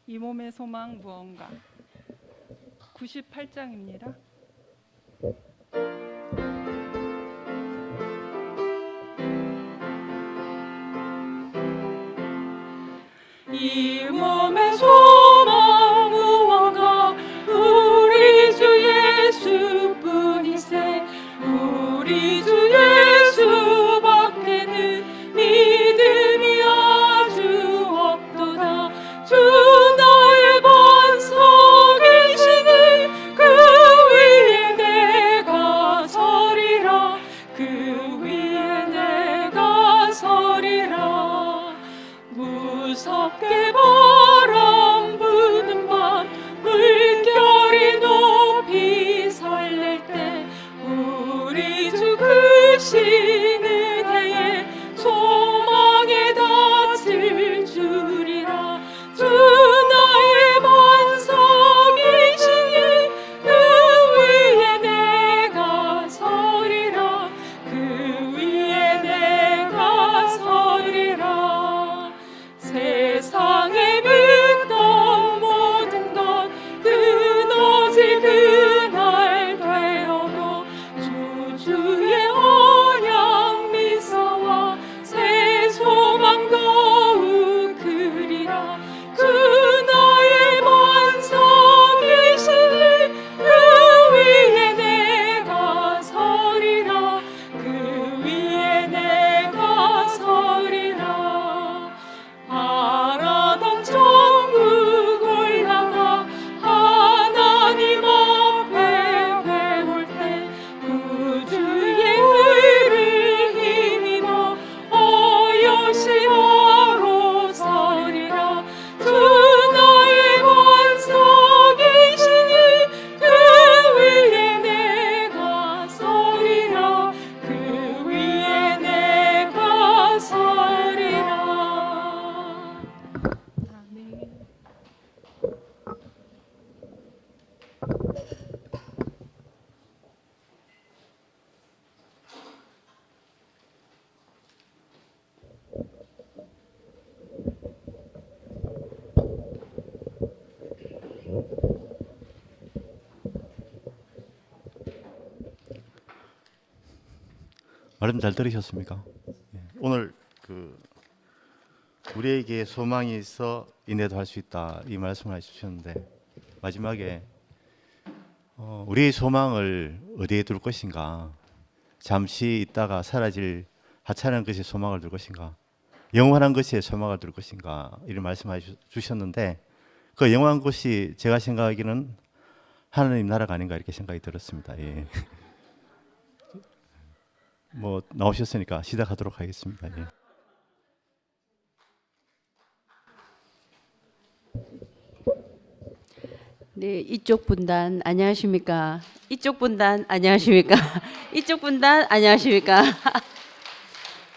이 몸의 소망 무언가 98장입니다. 이 몸의 소망 무언가 우리 주 예수뿐이세. 우리 주 예수밖에는 믿음이 아주 없도다. 주 나의 반석이시니 그 위에 내가 서리라. 그 위에 내가 서리라. 무섭게 바람 부는 밤 물결이 높이 설렐 때 우리 주 크신 은혜에 소망에 닿을 줄이라. 주 나의 반석이시니 그 위에 내가 서리라. 그 위에 내가 서리라. 세상에 믿던 모든 것 끊어질 그날 되어도 주의 언약 미소와 새 소망 더욱 그리라. 주 나의 반석이시니 그 위에 내가 서리라. 그 위에 내가 서리라. 바라던 천국 올라가 하나님 앞에 배울 때 구주의 의를 힘입어 어여시하러 서리라. 주 나의 반석이시니 그 위에 내가 서리라. 그 위에 내가 서리라. 아멘. 말씀 잘 들으셨습니까? 오늘 우리에게 소망이 있어 인내도 할 수 있다 이 말씀을 해주셨는데 마지막에 우리의 소망을 어디에 둘 것인가? 잠시 있다가 사라질 하찮은 것에 소망을 둘 것인가? 영원한 것에 소망을 둘 것인가? 이런 말씀해 주셨는데 그 영원한 것이 제가 생각하기는 하나님 나라가 아닌가 이렇게 생각이 들었습니다. 예. 뭐 나오셨으니까 시작하도록 하겠습니다. 예. 네, 이쪽 분단 안녕하십니까? 이쪽 분단 안녕하십니까? 이쪽 분단 안녕하십니까?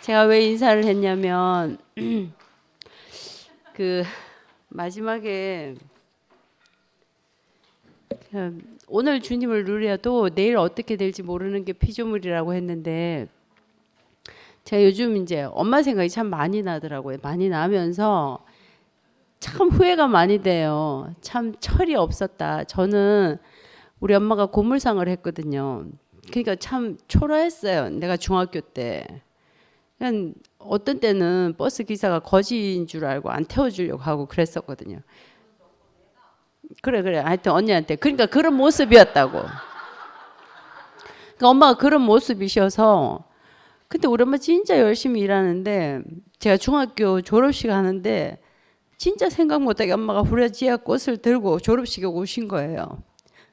제가 왜 인사를 했냐면 그 마지막에 오늘 주님을 누려도 내일 어떻게 될지 모르는 게 피조물이라고 했는데 제가 요즘 이제 엄마 생각이 참 많이 나더라고요. 많이 나면서 참 후회가 많이 돼요. 참 철이 없었다. 저는 우리 엄마가 고물상을 했거든요. 그러니까 참 초라했어요. 내가 중학교 때. 그냥 어떤 때는 버스 기사가 거지인 줄 알고 안 태워주려고 하고 그랬었거든요. 그래. 하여튼 언니한테. 그러니까 그런 모습이었다고. 그러니까 엄마가 그런 모습이셔서 근데 우리 엄마 진짜 열심히 일하는데 제가 중학교 졸업식 하는데 진짜 생각 못하게 엄마가 후레지아 꽃을 들고 졸업식에 오신 거예요.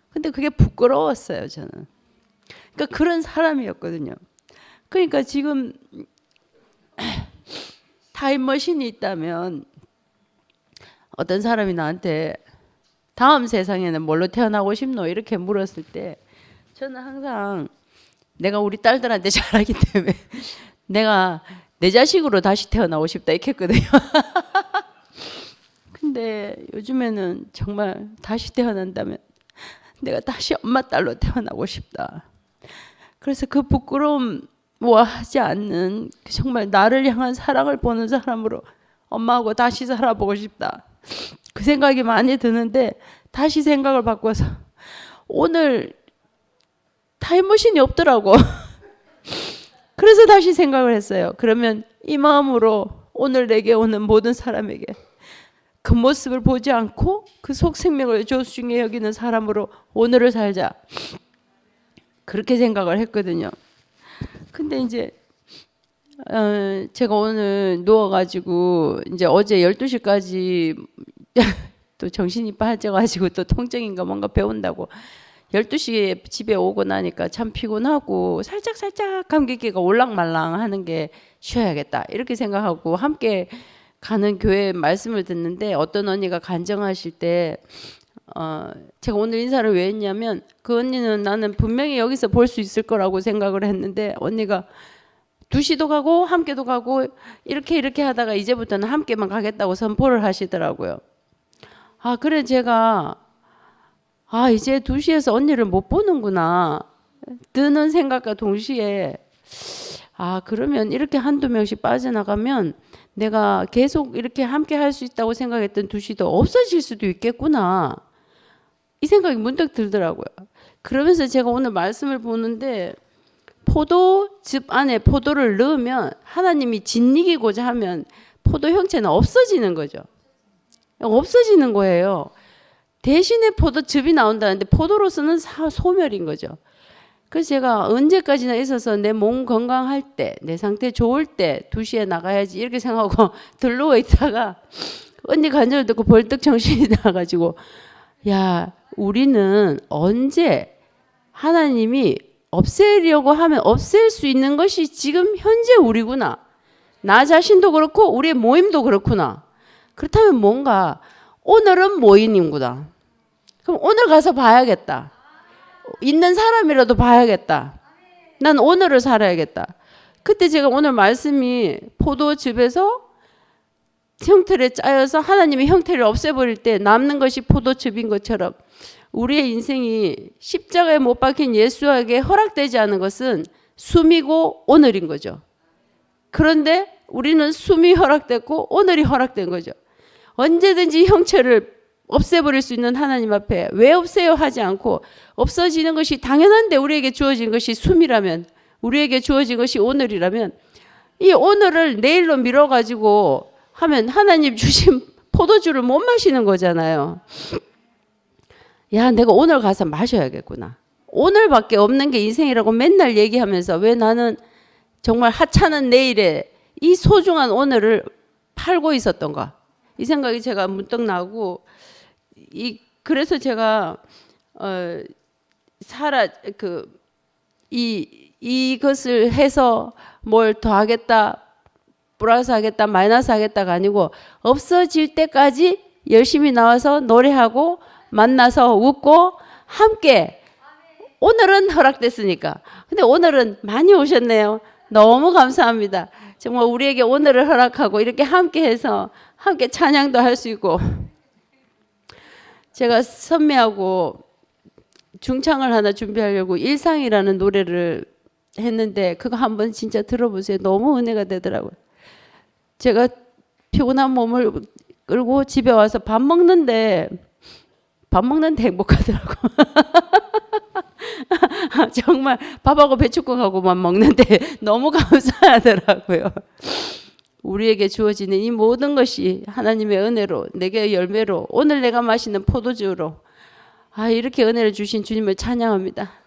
근데 그게 부끄러웠어요, 저는. 그러니까 그런 사람이었거든요. 그러니까 지금 타임머신이 있다면 어떤 사람이 나한테 다음 세상에는 뭘로 태어나고 싶노? 이렇게 물었을 때 저는 항상 내가 우리 딸들한테 잘하기 때문에 내가 내 자식으로 다시 태어나고 싶다 이렇게 했거든요. 근데 요즘에는 정말 다시 태어난다면 내가 다시 엄마 딸로 태어나고 싶다. 그래서 그 부끄러움하지 않는 정말 나를 향한 사랑을 보는 사람으로 엄마하고 다시 살아보고 싶다. 그 생각이 많이 드는데 다시 생각을 바꿔서 오늘 타임머신이 없더라고. 그래서 다시 생각을 했어요. 그러면 이 마음으로 오늘 내게 오는 모든 사람에게 그 모습을 보지 않고 그 속생명을 조수중에 여기는 사람으로 오늘을 살자. 그렇게 생각을 했거든요. 근데 이제 제가 오늘 누워가지고 이제 어제 12시까지 또 정신이 빠져가지고 또 통증인가 뭔가 배운다고 12시에 집에 오고 나니까 참 피곤하고 살짝 감기기가 올랑말랑 하는 게 쉬어야겠다 이렇게 생각하고 함께 가는 교회 말씀을 듣는데 어떤 언니가 간증하실 때 제가 오늘 인사를 왜 했냐면 그 언니는 나는 분명히 여기서 볼 수 있을 거라고 생각을 했는데 언니가 2시도 가고 함께도 가고 이렇게 하다가 이제부터는 함께만 가겠다고 선포를 하시더라고요. 그래 제가 이제 2시에서 언니를 못 보는구나 드는 생각과 동시에 그러면 이렇게 한두 명씩 빠져나가면 내가 계속 이렇게 함께 할 수 있다고 생각했던 2시도 없어질 수도 있겠구나 이 생각이 문득 들더라고요. 그러면서 제가 오늘 말씀을 보는데 포도즙 안에 포도를 넣으면 하나님이 짓이기고자 하면 포도 형체는 없어지는 거죠. 없어지는 거예요. 대신에 포도즙이 나온다는데 포도로서는 소멸인 거죠. 그래서 제가 언제까지나 있어서 내 몸 건강할 때, 내 상태 좋을 때 2시에 나가야지 이렇게 생각하고 들러워 있다가 언니 간절을 듣고 벌떡 정신이 나가지고 야, 우리는 언제 하나님이 없애려고 하면 없앨 수 있는 것이 지금 현재 우리구나. 나 자신도 그렇고 우리의 모임도 그렇구나. 그렇다면 뭔가 오늘은 모임이구나. 그럼 오늘 가서 봐야겠다. 있는 사람이라도 봐야겠다. 난 오늘을 살아야겠다. 그때 제가 오늘 말씀이 포도즙에서 형태를 짜여서 하나님의 형태를 없애버릴 때 남는 것이 포도즙인 것처럼 우리의 인생이 십자가에 못 박힌 예수에게 허락되지 않은 것은 숨이고 오늘인 거죠. 그런데 우리는 숨이 허락됐고 오늘이 허락된 거죠. 언제든지 형체를 없애버릴 수 있는 하나님 앞에 왜 없애요 하지 않고 없어지는 것이 당연한데 우리에게 주어진 것이 숨이라면 우리에게 주어진 것이 오늘이라면 이 오늘을 내일로 미뤄가지고 하면 하나님 주신 포도주를 못 마시는 거잖아요. 야, 내가 오늘 가서 마셔야겠구나. 오늘밖에 없는 게 인생이라고 맨날 얘기하면서 왜 나는 정말 하찮은 내일에 이 소중한 오늘을 팔고 있었던가. 이 생각이 제가 문득 나고 그래서 제가 이것을 해서 뭘 더하겠다, 플러스 하겠다, 마이너스 하겠다가 아니고 없어질 때까지 열심히 나와서 노래하고 만나서 웃고 함께 오늘은 허락됐으니까. 근데 오늘은 많이 오셨네요. 너무 감사합니다. 정말 우리에게 오늘을 허락하고 이렇게 함께 해서 함께 찬양도 할 수 있고 제가 선미하고 중창을 하나 준비하려고 일상이라는 노래를 했는데 그거 한번 진짜 들어보세요. 너무 은혜가 되더라고요. 제가 피곤한 몸을 끌고 집에 와서 밥 먹는데 행복하더라고. 정말 밥하고 배춧국하고만 먹는데 너무 감사하더라고요. 우리에게 주어지는 이 모든 것이 하나님의 은혜로 내게 열매로 오늘 내가 마시는 포도주로 이렇게 은혜를 주신 주님을 찬양합니다.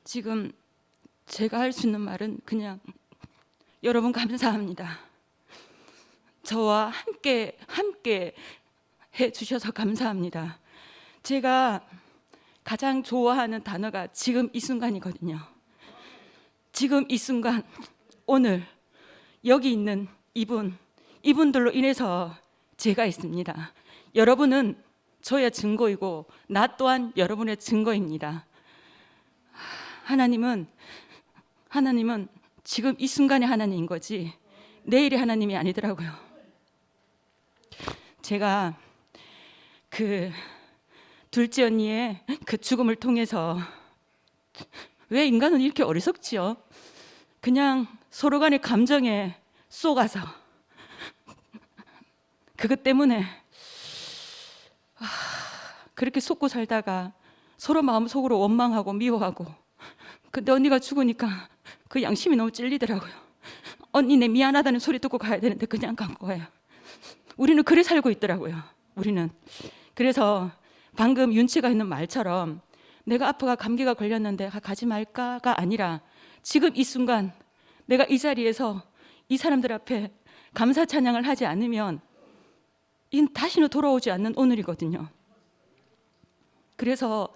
지금 제가 할 수 있는 말은 그냥 여러분 감사합니다. 저와 함께 해주셔서 감사합니다. 제가 가장 좋아하는 단어가 지금 이 순간이거든요. 지금 이 순간, 오늘 여기 있는 이분들로 인해서 제가 있습니다. 여러분은 저의 증거이고 나 또한 여러분의 증거입니다. 하나님은 지금 이 순간의 하나님인 거지 내일의 하나님이 아니더라고요. 제가 그 둘째 언니의 그 죽음을 통해서 왜 인간은 이렇게 어리석지요? 그냥 서로 간의 감정에 쏘가서 그것 때문에 그렇게 속고 살다가 서로 마음속으로 원망하고 미워하고 근데 언니가 죽으니까 그 양심이 너무 찔리더라고요. 언니 내 미안하다는 소리 듣고 가야 되는데 그냥 간 거예요. 우리는 그래 살고 있더라고요. 우리는 그래서 방금 윤치가 있는 말처럼 내가 아프가 감기가 걸렸는데 가지 말까가 아니라 지금 이 순간 내가 이 자리에서 이 사람들 앞에 감사 찬양을 하지 않으면 이는 다시는 돌아오지 않는 오늘이거든요. 그래서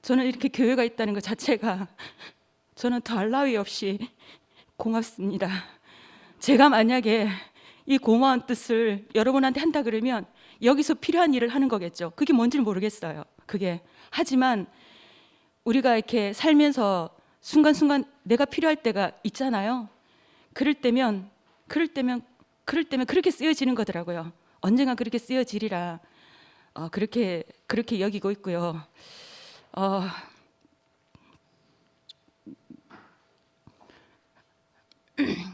저는 이렇게 교회가 있다는 것 자체가 저는 더할 나위 없이 고맙습니다. 제가 만약에 이 고마운 뜻을 여러분한테 한다 그러면 여기서 필요한 일을 하는 거겠죠. 그게 뭔지는 모르겠어요. 그게 하지만 우리가 이렇게 살면서 순간순간 내가 필요할 때가 있잖아요. 그럴 때면 그렇게 쓰여지는 거더라고요. 언젠가 그렇게 쓰여지리라 그렇게 여기고 있고요.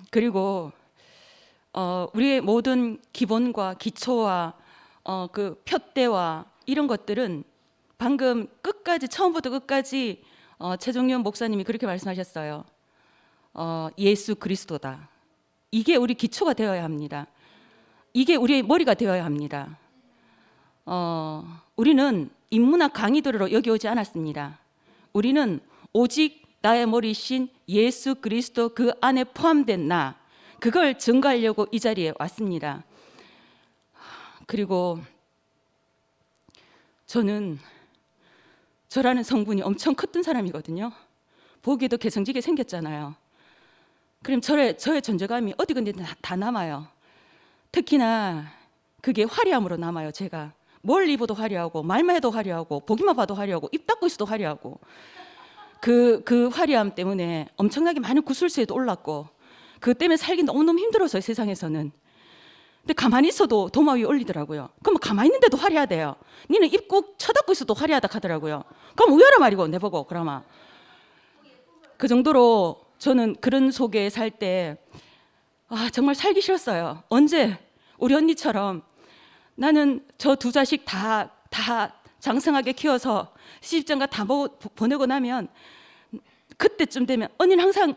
그리고 우리의 모든 기본과 기초와 그 표대와 이런 것들은 방금 끝까지 처음부터 끝까지 최종현 목사님이 그렇게 말씀하셨어요. 예수 그리스도다. 이게 우리 기초가 되어야 합니다. 이게 우리의 머리가 되어야 합니다. 우리는 인문학 강의들으로 여기 오지 않았습니다. 우리는 오직 나의 머리신 예수 그리스도 그 안에 포함된 나 그걸 증거하려고 이 자리에 왔습니다. 그리고 저는 저라는 성분이 엄청 컸던 사람이거든요. 보기에도 개성지게 생겼잖아요. 그럼 저의 존재감이 어디 근데 다 남아요. 특히나 그게 화려함으로 남아요. 제가 뭘 입어도 화려하고 말만 해도 화려하고 보기만 봐도 화려하고 입 닫고 있어도 화려하고 그 화려함 때문에 엄청나게 많은 구설수에도 올랐고 그 때문에 살기 너무너무 힘들었어요. 세상에서는. 근데 가만히 있어도 도마 위에 올리더라고요. 그럼 가만히 있는데도 화려하대요. 니는 입 꼭 쳐닫고 있어도 화려하다 하더라고요. 그럼 우야라 말이고 내보고 그러면 그 정도로 저는 그런 속에 살 때 정말 살기 싫었어요. 언제 우리 언니처럼 나는 저 두 자식 다 장성하게 키워서 시집장가 다 보내고 나면 그때쯤 되면 언니는 항상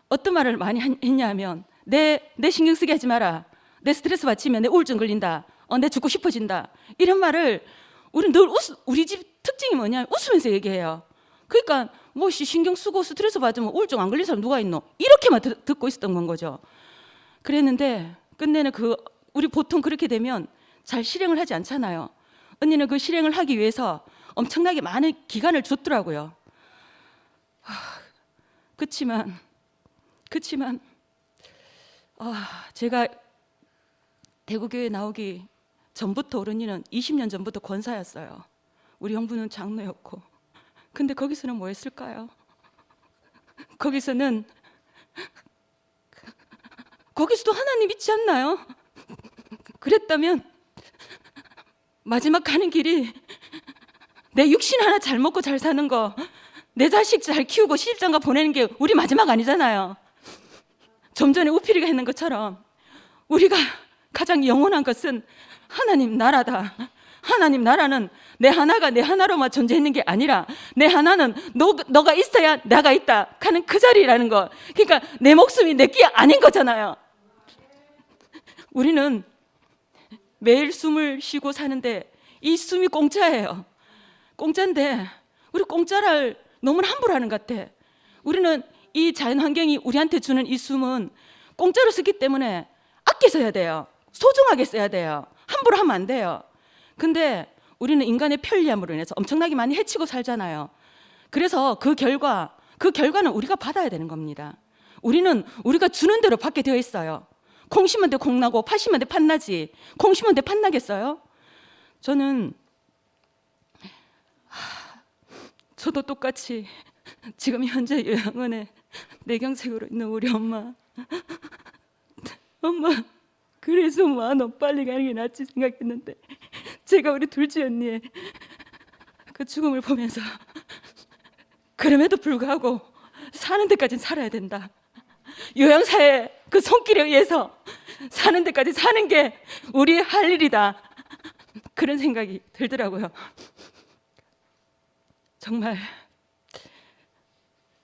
어떤 말을 많이 했냐면 내 신경 쓰게 하지 마라. 내 스트레스 받치면 내 우울증 걸린다. 내 죽고 싶어진다. 이런 말을 우리 늘 우리 집 특징이 뭐냐 웃으면서 얘기해요. 그러니까 뭐 신경 쓰고 스트레스 받으면 우울증 안 걸린 사람 누가 있노? 이렇게만 듣고 있었던 건 거죠. 그랬는데 끝내는 우리 보통 그렇게 되면 잘 실행을 하지 않잖아요. 언니는 그 실행을 하기 위해서 엄청나게 많은 기간을 줬더라고요. 그치만 제가 대구교회 나오기 전부터 우리 언니는 20년 전부터 권사였어요. 우리 형부는 장로였고 근데 거기서는 뭐 했을까요? 거기서도 하나님 믿지 않나요? 그랬다면 마지막 가는 길이 내 육신 하나 잘 먹고 잘 사는 거, 내 자식 잘 키우고 시집장가 보내는 게 우리 마지막 아니잖아요. 좀 전에 우필이가 했는 것처럼 우리가 가장 영원한 것은 하나님 나라다. 하나님 나라는 내 하나로만 존재하는 게 아니라 내 하나는 너가 있어야 내가 있다 하는 그 자리라는 거. 그러니까 내 목숨이 내게 아닌 거잖아요. 우리는 매일 숨을 쉬고 사는데 이 숨이 공짜예요. 공짜인데 우리 공짜를 너무 함부로 하는 것 같아. 우리는 이 자연 환경이 우리한테 주는 이 숨은 공짜로 쓰기 때문에 아껴 써야 돼요. 소중하게 써야 돼요. 함부로 하면 안 돼요. 근데 우리는 인간의 편리함으로 인해서 엄청나게 많이 해치고 살잖아요. 그래서 그 결과는 우리가 받아야 되는 겁니다. 우리가 주는 대로 받게 되어 있어요. 콩 심은 데 콩 나고 팥 심은 데 팥 나지. 콩 심은 데 팥 나겠어요? 저도 똑같이 지금 현재 요양원에 내경색으로 있는 우리 엄마. 엄마, 그래서 너 빨리 가는 게 낫지 생각했는데 제가 우리 둘째 언니의 그 죽음을 보면서 그럼에도 불구하고 사는 데까지 살아야 된다. 요양사의 그 손길에 의해서 사는 데까지 사는 게 우리의 할 일이다. 그런 생각이 들더라고요.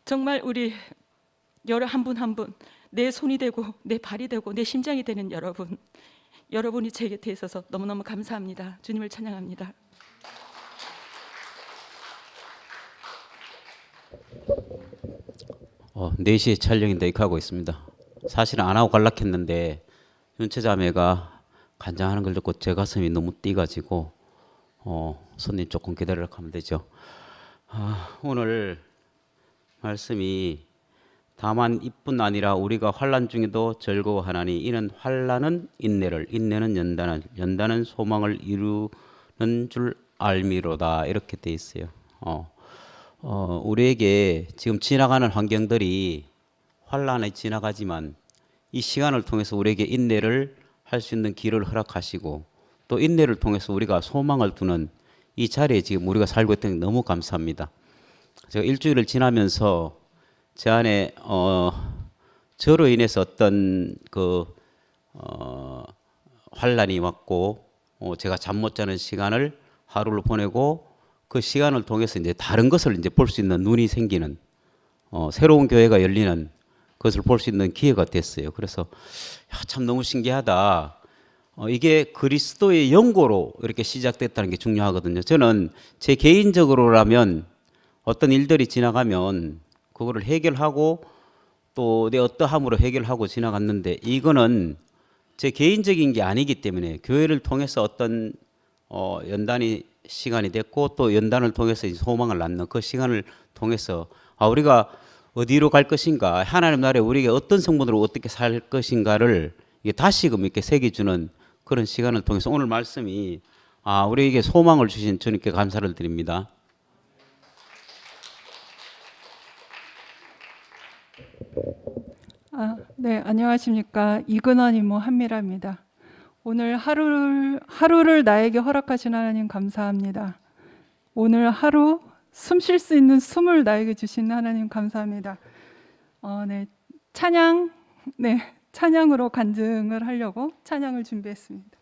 정말 우리 여러 한 분 한 분 내 손이 되고 내 발이 되고 내 심장이 되는 여러분이 제 곁에 있어서 너무너무 감사합니다. 주님을 찬양합니다. 어, 4시에 촬영인데 이렇게 하고 있습니다. 사실은 안 하고 갈락했는데 윤채자매가 간장하는 걸 듣고 제 가슴이 너무 뛰가지고 손님 조금 기다리라고 하면 되죠. 오늘 말씀이 다만 이뿐 아니라 우리가 환난 중에도 즐거워하나니 이는 환난은 인내를, 인내는 연단을, 연단은 소망을 이루는 줄 알미로다. 이렇게 돼 있어요. 우리에게 지금 지나가는 환경들이 환난에 지나가지만 이 시간을 통해서 우리에게 인내를 할 수 있는 길을 허락하시고 또 인내를 통해서 우리가 소망을 두는 이 자리에 지금 우리가 살고 있다는 게 너무 감사합니다. 제가 일주일을 지나면서 제 안에 저로 인해서 어떤 환난이 왔고 제가 잠 못 자는 시간을 하루를 보내고 그 시간을 통해서 이제 다른 것을 이제 볼 수 있는 눈이 생기는 새로운 교회가 열리는 것을 볼 수 있는 기회가 됐어요. 그래서 참 너무 신기하다. 이게 그리스도의 연고로 이렇게 시작됐다는 게 중요하거든요. 저는 제 개인적으로라면 어떤 일들이 지나가면 그거를 해결하고 또 내 어떠함으로 해결하고 지나갔는데 이거는 제 개인적인 게 아니기 때문에 교회를 통해서 어떤 연단이 시간이 됐고 또 연단을 통해서 소망을 낳는 그 시간을 통해서 우리가 어디로 갈 것인가, 하나님 나라에 우리에게 어떤 성분으로 어떻게 살 것인가를 이게 다시금 이렇게 새겨주는 그런 시간을 통해서 오늘 말씀이 우리에게 소망을 주신 주님께 감사를 드립니다. 네, 안녕하십니까. 이근원 이모 한미라입니다. 오늘 하루를 나에게 허락하신 하나님 감사합니다. 오늘 하루 숨 쉴 수 있는 숨을 나에게 주신 하나님 감사합니다. 찬양으로 간증을 하려고 찬양을 준비했습니다.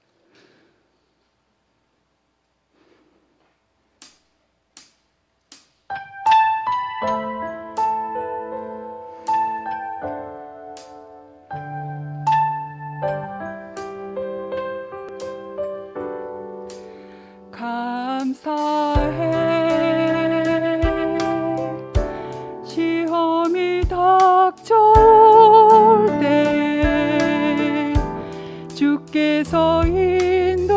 감사해 시험이 닥쳐올 때 주께서 인도하시니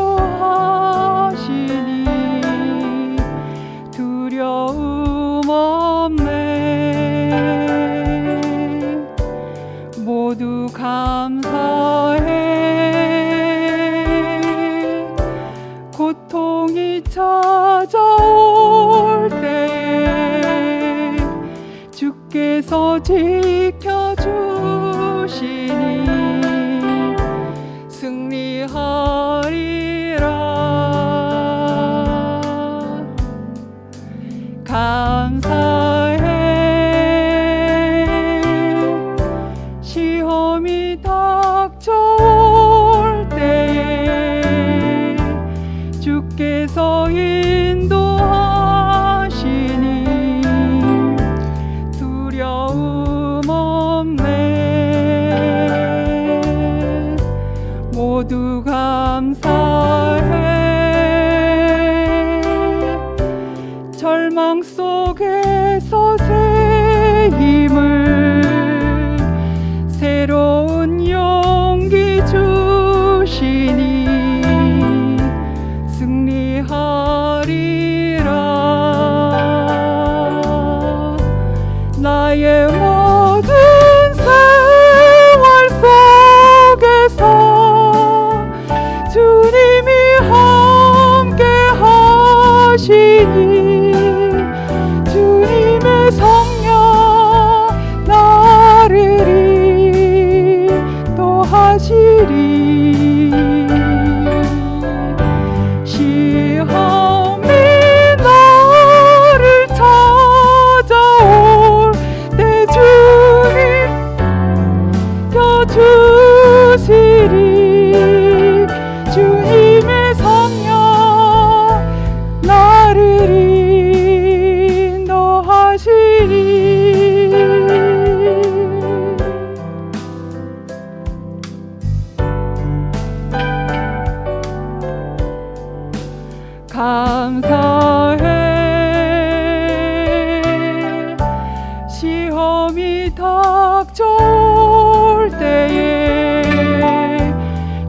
두려움 없네. 모두 감사해 고통이 찾아올 때 주께서 지켜주시니 승리하리라. 감사해 시험이 닥쳐올 때 주께서 인도하시니 두려움 없네. 모두 감사해 절망 속에서 새 힘을 새로운 용기 주시니 승리하리라. 나의 모든 세월 속에서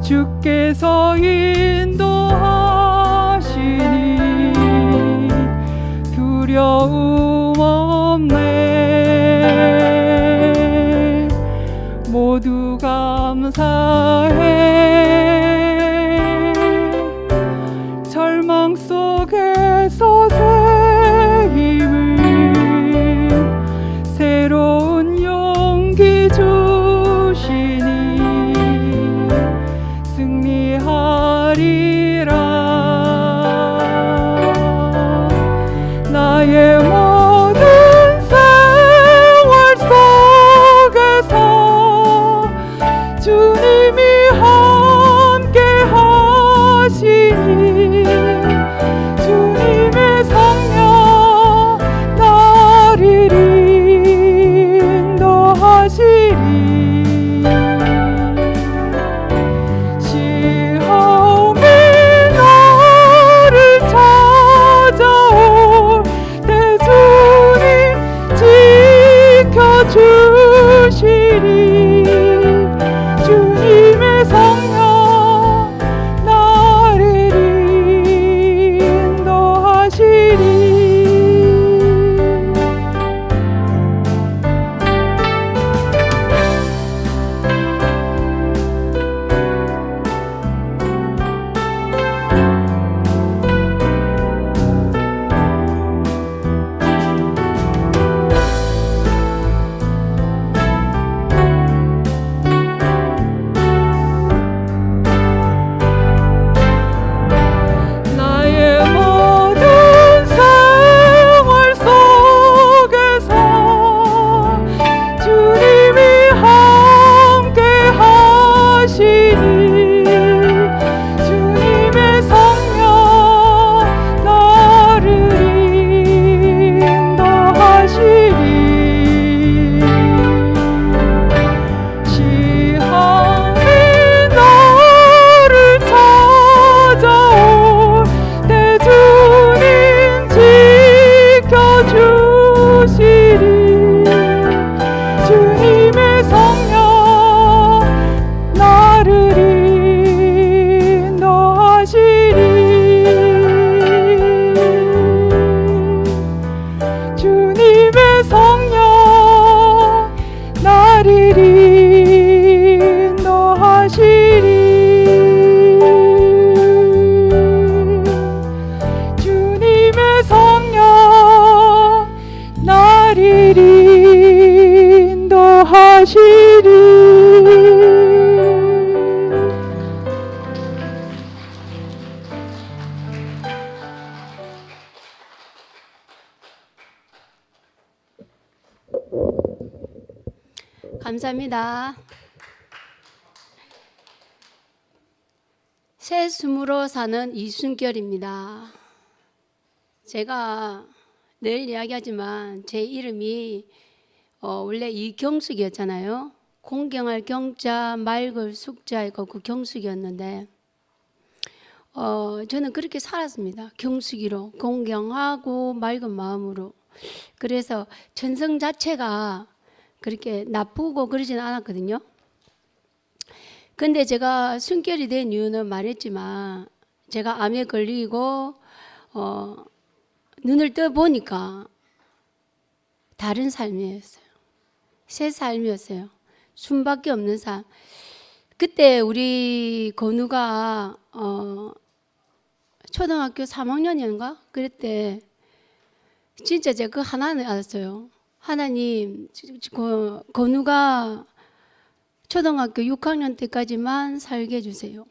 주께서 인도하시니 두려움 없네. 모두 감사해. 절망 속에서 새 힘을 새로운 용기 주시니 승리하리라. 나의 모든 생활 속에서 주님이 함께 하시니 주님의 성령 나를 인도하시리. 시험이 나를 찾아올 때 주님 지켜주시리. 주님의 성령 나를 인도하시리. 나의 모든 생활 속에서 주님이 함께 하시니 주님의 성령 나를 인도하시니. 시험이 나를 찾아올 때 주님 지켜주시리. 주님의 성령 나를 인도하시리. 주님의 성령 나를 인도하시리. 주님의 성령 나를 인도하시리. 감사합니다. 새 숨으로 사는 이순결입니다. 제가 늘 이야기하지만 제 이름이 원래 이경숙이었잖아요. 공경할 경자, 맑을 숙자이고 그 경숙이었는데 저는 그렇게 살았습니다. 경숙이로 공경하고 맑은 마음으로. 그래서 전성 자체가 그렇게 나쁘고 그러지는 않았거든요. 근데 제가 순결이 된 이유는 말했지만 제가 암에 걸리고 눈을 떠 보니까 다른 삶이었어요. 새 삶이었어요. 숨밖에 없는 삶. 그때 우리 건우가 초등학교 3학년인가 그랬대. 진짜 제가 그 하나는 알았어요. 하나님, 건우가 초등학교 6학년 때까지만 살게 해주세요.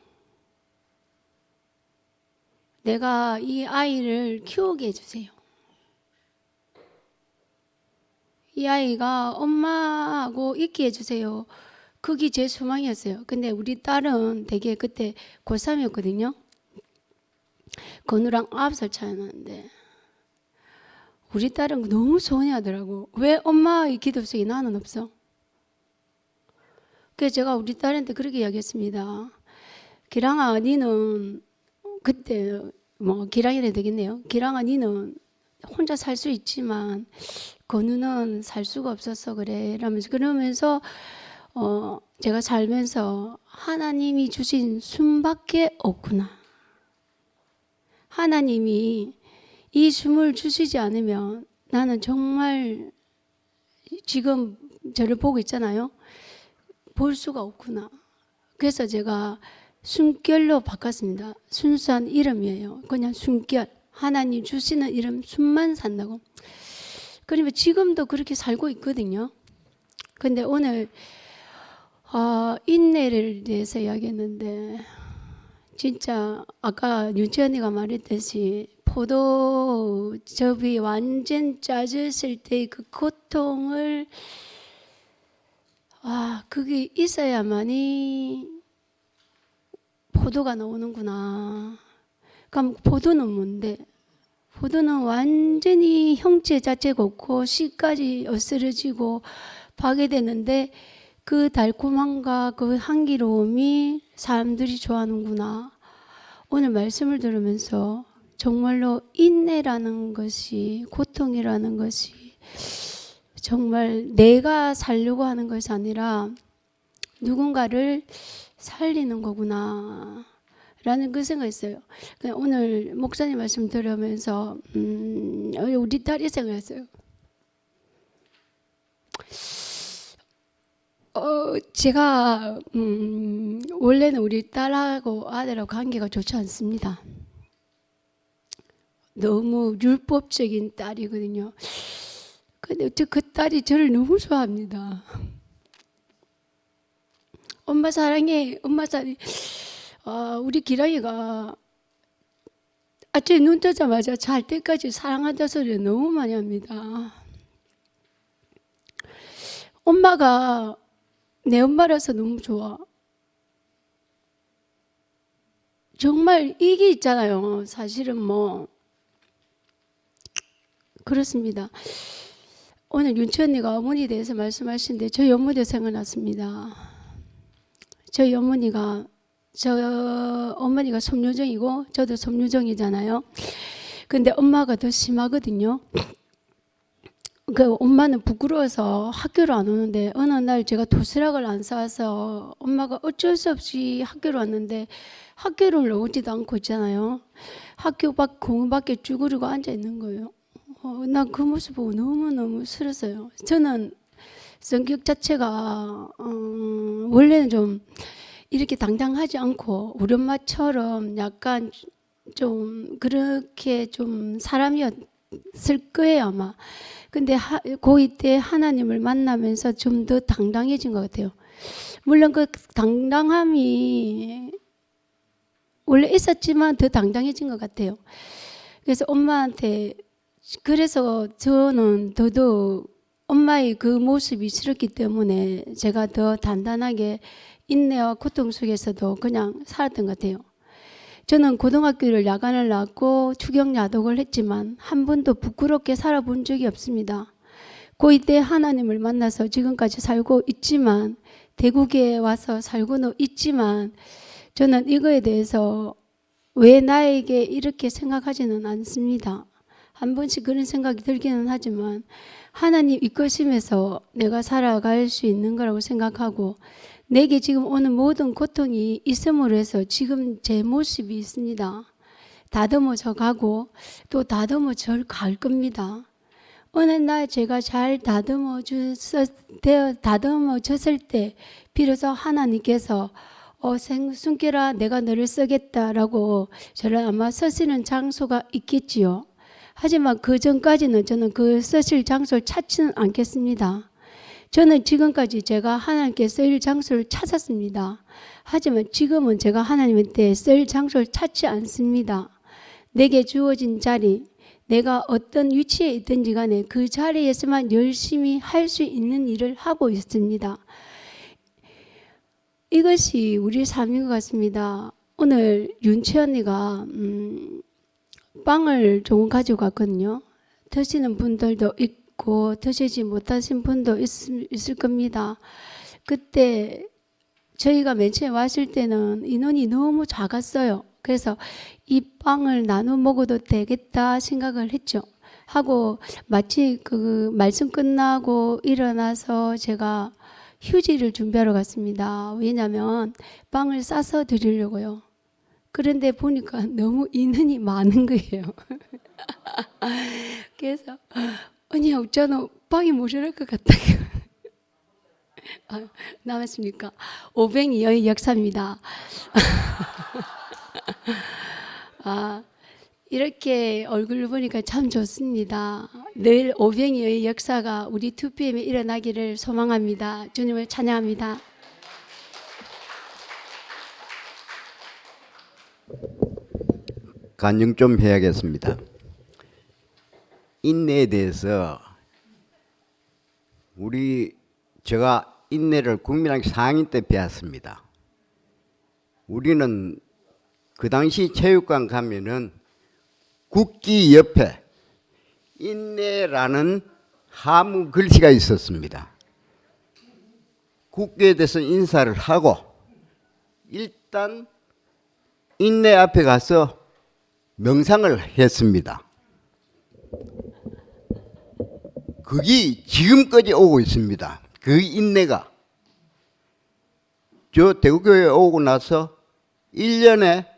내가 이 아이를 키우게 해주세요. 이 아이가 엄마하고 있게 해주세요. 그게 제 소망이었어요. 근데 우리 딸은 되게 그때 고3이었거든요. 건우랑 9살 차이 나는데 우리 딸은 너무 서운해하더라고. 왜 엄마의 기도 속에 나는 없어? 그래서 제가 우리 딸한테 그렇게 이야기했습니다. 기랑아, 니는 그때 뭐 기랑이라 되겠네요. 기랑아, 니는 혼자 살 수 있지만 건우는 살 수가 없었어 그래. 그러면서 제가 살면서 하나님이 주신 숨밖에 없구나. 하나님이 이 숨을 주시지 않으면 나는 정말 지금 저를 보고 있잖아요. 볼 수가 없구나. 그래서 제가 숨결로 바꿨습니다. 순수한 이름이에요. 그냥 숨결. 하나님 주시는 이름 숨만 산다고. 그러면 지금도 그렇게 살고 있거든요. 근데 오늘 인내를 대해서 이야기했는데 진짜 아까 윤지 언니가 말했듯이 포도즙이 완전 짜졌을 때 그 고통을 그게 있어야만이 포도가 나오는구나. 그럼 포도는 뭔데? 포도는 완전히 형체 자체가 없고 씨까지 어스러지고 파괴되는데 그 달콤함과 그 향기로움이 사람들이 좋아하는구나. 오늘 말씀을 들으면서 정말로 인내라는 것이, 고통이라는 것이 정말 내가 살려고 하는 것이 아니라 누군가를 살리는 거구나 라는 그 생각했어요. 오늘 목사님 말씀 들으면서 우리 딸이 생각했어요. 제가 원래는 우리 딸하고 아들하고 관계가 좋지 않습니다. 너무 율법적인 딸이거든요. 근데 그 딸이 저를 너무 좋아합니다. 엄마 사랑해. 엄마 사랑해. 우리 기랑이가 아침에 눈 뜨자마자 잘 때까지 사랑한다 소리를 너무 많이 합니다. 엄마가 내 엄마라서 너무 좋아. 정말 이게 있잖아요. 사실은 뭐 그렇습니다. 오늘 윤치 언니가 어머니에 대해서 말씀하시는데 저희 어머니도 생각났습니다. 저희 어머니가 어머니가 섬유정이고 저도 섬유정이잖아요. 근데 엄마가 더 심하거든요. 그 엄마는 부끄러워서 학교를 안 오는데 어느 날 제가 도시락을 안 싸서 엄마가 어쩔 수 없이 학교를 왔는데 학교를 오지도 않고 있잖아요. 학교 밖 공원 밖에 쭈그리고 앉아 있는 거예요. 난 그 모습 보고 너무너무 싫었어요. 저는 성격 자체가 원래는 좀 이렇게 당당하지 않고 우리 엄마처럼 약간 좀 그렇게 좀 사람이었을 거예요 아마. 근데 고2 때 하나님을 만나면서 좀 더 당당해진 것 같아요. 물론 그 당당함이 원래 있었지만 더 당당해진 것 같아요. 그래서 엄마한테 그래서 저는 더더욱 엄마의 그 모습이 싫었기 때문에 제가 더 단단하게 인내와 고통 속에서도 그냥 살았던 것 같아요. 저는 고등학교를 야간을 나왔고 추경야독을 했지만 한 번도 부끄럽게 살아본 적이 없습니다. 고2 때 하나님을 만나서 지금까지 살고 있지만 대구에 와서 살고는 있지만 저는 이거에 대해서 왜 나에게 이렇게 생각하지는 않습니다. 한 번씩 그런 생각이 들기는 하지만 하나님 이끄심에서 내가 살아갈 수 있는 거라고 생각하고 내게 지금 오는 모든 고통이 있음으로 해서 지금 제 모습이 있습니다. 다듬어져 가고 또 다듬어져 갈 겁니다. 어느 날 제가 잘 다듬어졌을 때 비로소 하나님께서 숨겨라 내가 너를 쓰겠다라고 저를 아마 쓰시는 장소가 있겠지요. 하지만 그 전까지는 저는 그 쓰실 장소를 찾지는 않겠습니다. 저는 지금까지 제가 하나님께 쓰일 장소를 찾았습니다. 하지만 지금은 제가 하나님한테 쓰일 장소를 찾지 않습니다. 내게 주어진 자리, 내가 어떤 위치에 있든지 간에 그 자리에서만 열심히 할 수 있는 일을 하고 있습니다. 이것이 우리 삶인 것 같습니다. 오늘 윤채 언니가 빵을 조금 가지고 갔거든요. 드시는 분들도 있고 드시지 못하신 분도 있을 겁니다. 그때 저희가 맨 처음에 왔을 때는 인원이 너무 작았어요. 그래서 이 빵을 나눠 먹어도 되겠다 생각을 했죠. 하고 마치 그 말씀 끝나고 일어나서 제가 휴지를 준비하러 갔습니다. 왜냐하면 빵을 싸서 드리려고요. 그런데 보니까 너무 인원이 많은 거예요. 그래서 언니 없잖아, 빵이 모자랄 것 같다. 아, 남았습니까? 502의 역사입니다. 이렇게 얼굴을 보니까 참 좋습니다. 늘 502의 역사가 우리 2PM에 일어나기를 소망합니다. 주님을 찬양합니다. 간증 좀 해야겠습니다. 인내에 대해서 제가 인내를 국민학교 4학년 때 배웠습니다. 우리는 그 당시 체육관 가면은 국기 옆에 인내라는 한문 글씨가 있었습니다. 국기에 대해서 인사를 하고 일단 인내 앞에 가서 명상을 했습니다. 그게 지금까지 오고 있습니다. 그 인내가. 저 대구교회 오고 나서 1년에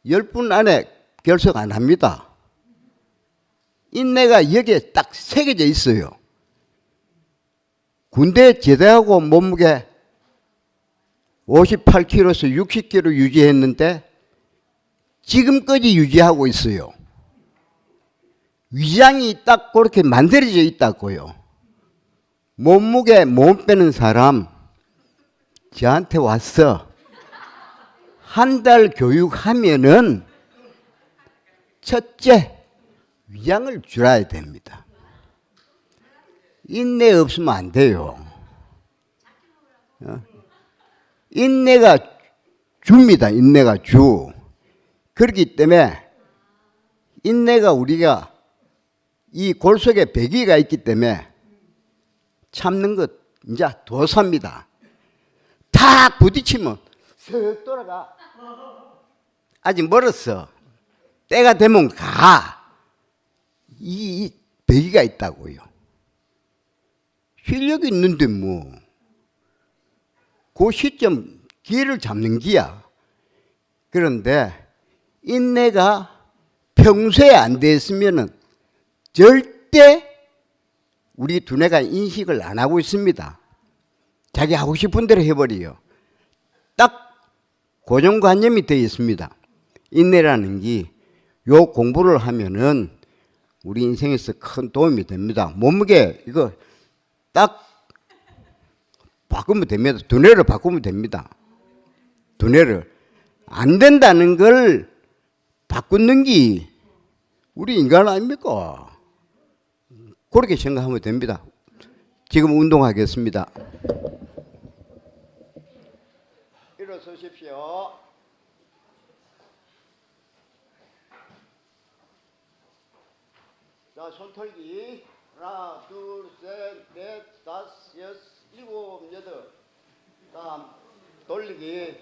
10분 안에 결석 안 합니다. 인내가 여기에 딱 새겨져 있어요. 군대 제대하고 몸무게 58kg에서 60kg 유지했는데 지금까지 유지하고 있어요. 위장이 딱 그렇게 만들어져 있다고요. 몸무게 못 빼는 사람 저한테 와서 한 달 교육하면은 첫째 위장을 줄여야 됩니다. 인내 없으면 안 돼요. 인내가 줍니다. 인내가 주. 그렇기 때문에 인내가 우리가 이 골 속에 배기가 있기 때문에 참는 것 이제 도사입니다. 탁 부딪히면 쓱 돌아가. 아직 멀었어. 때가 되면 가. 이 배기가 있다고요. 실력이 있는데 뭐. 그 시점 기회를 잡는 기야. 그런데 인내가 평소에 안 됐으면은 절대 우리 두뇌가 인식을 안 하고 있습니다. 자기 하고 싶은 대로 해버려요. 딱 고정관념이 되어 있습니다. 인내라는 게 요 공부를 하면은 우리 인생에서 큰 도움이 됩니다. 몸무게 이거 딱 바꾸면 됩니다. 두뇌를 바꾸면 됩니다. 두뇌를. 안 된다는 걸 바꾸는 게 우리 인간 아닙니까? 그렇게 생각하면 됩니다. 지금 운동하겠습니다. 일어서십시오. 자, 손 털기. 하나, 둘, 셋, 넷, 다섯, 여섯, 일곱, 여덟. 다음 돌리기.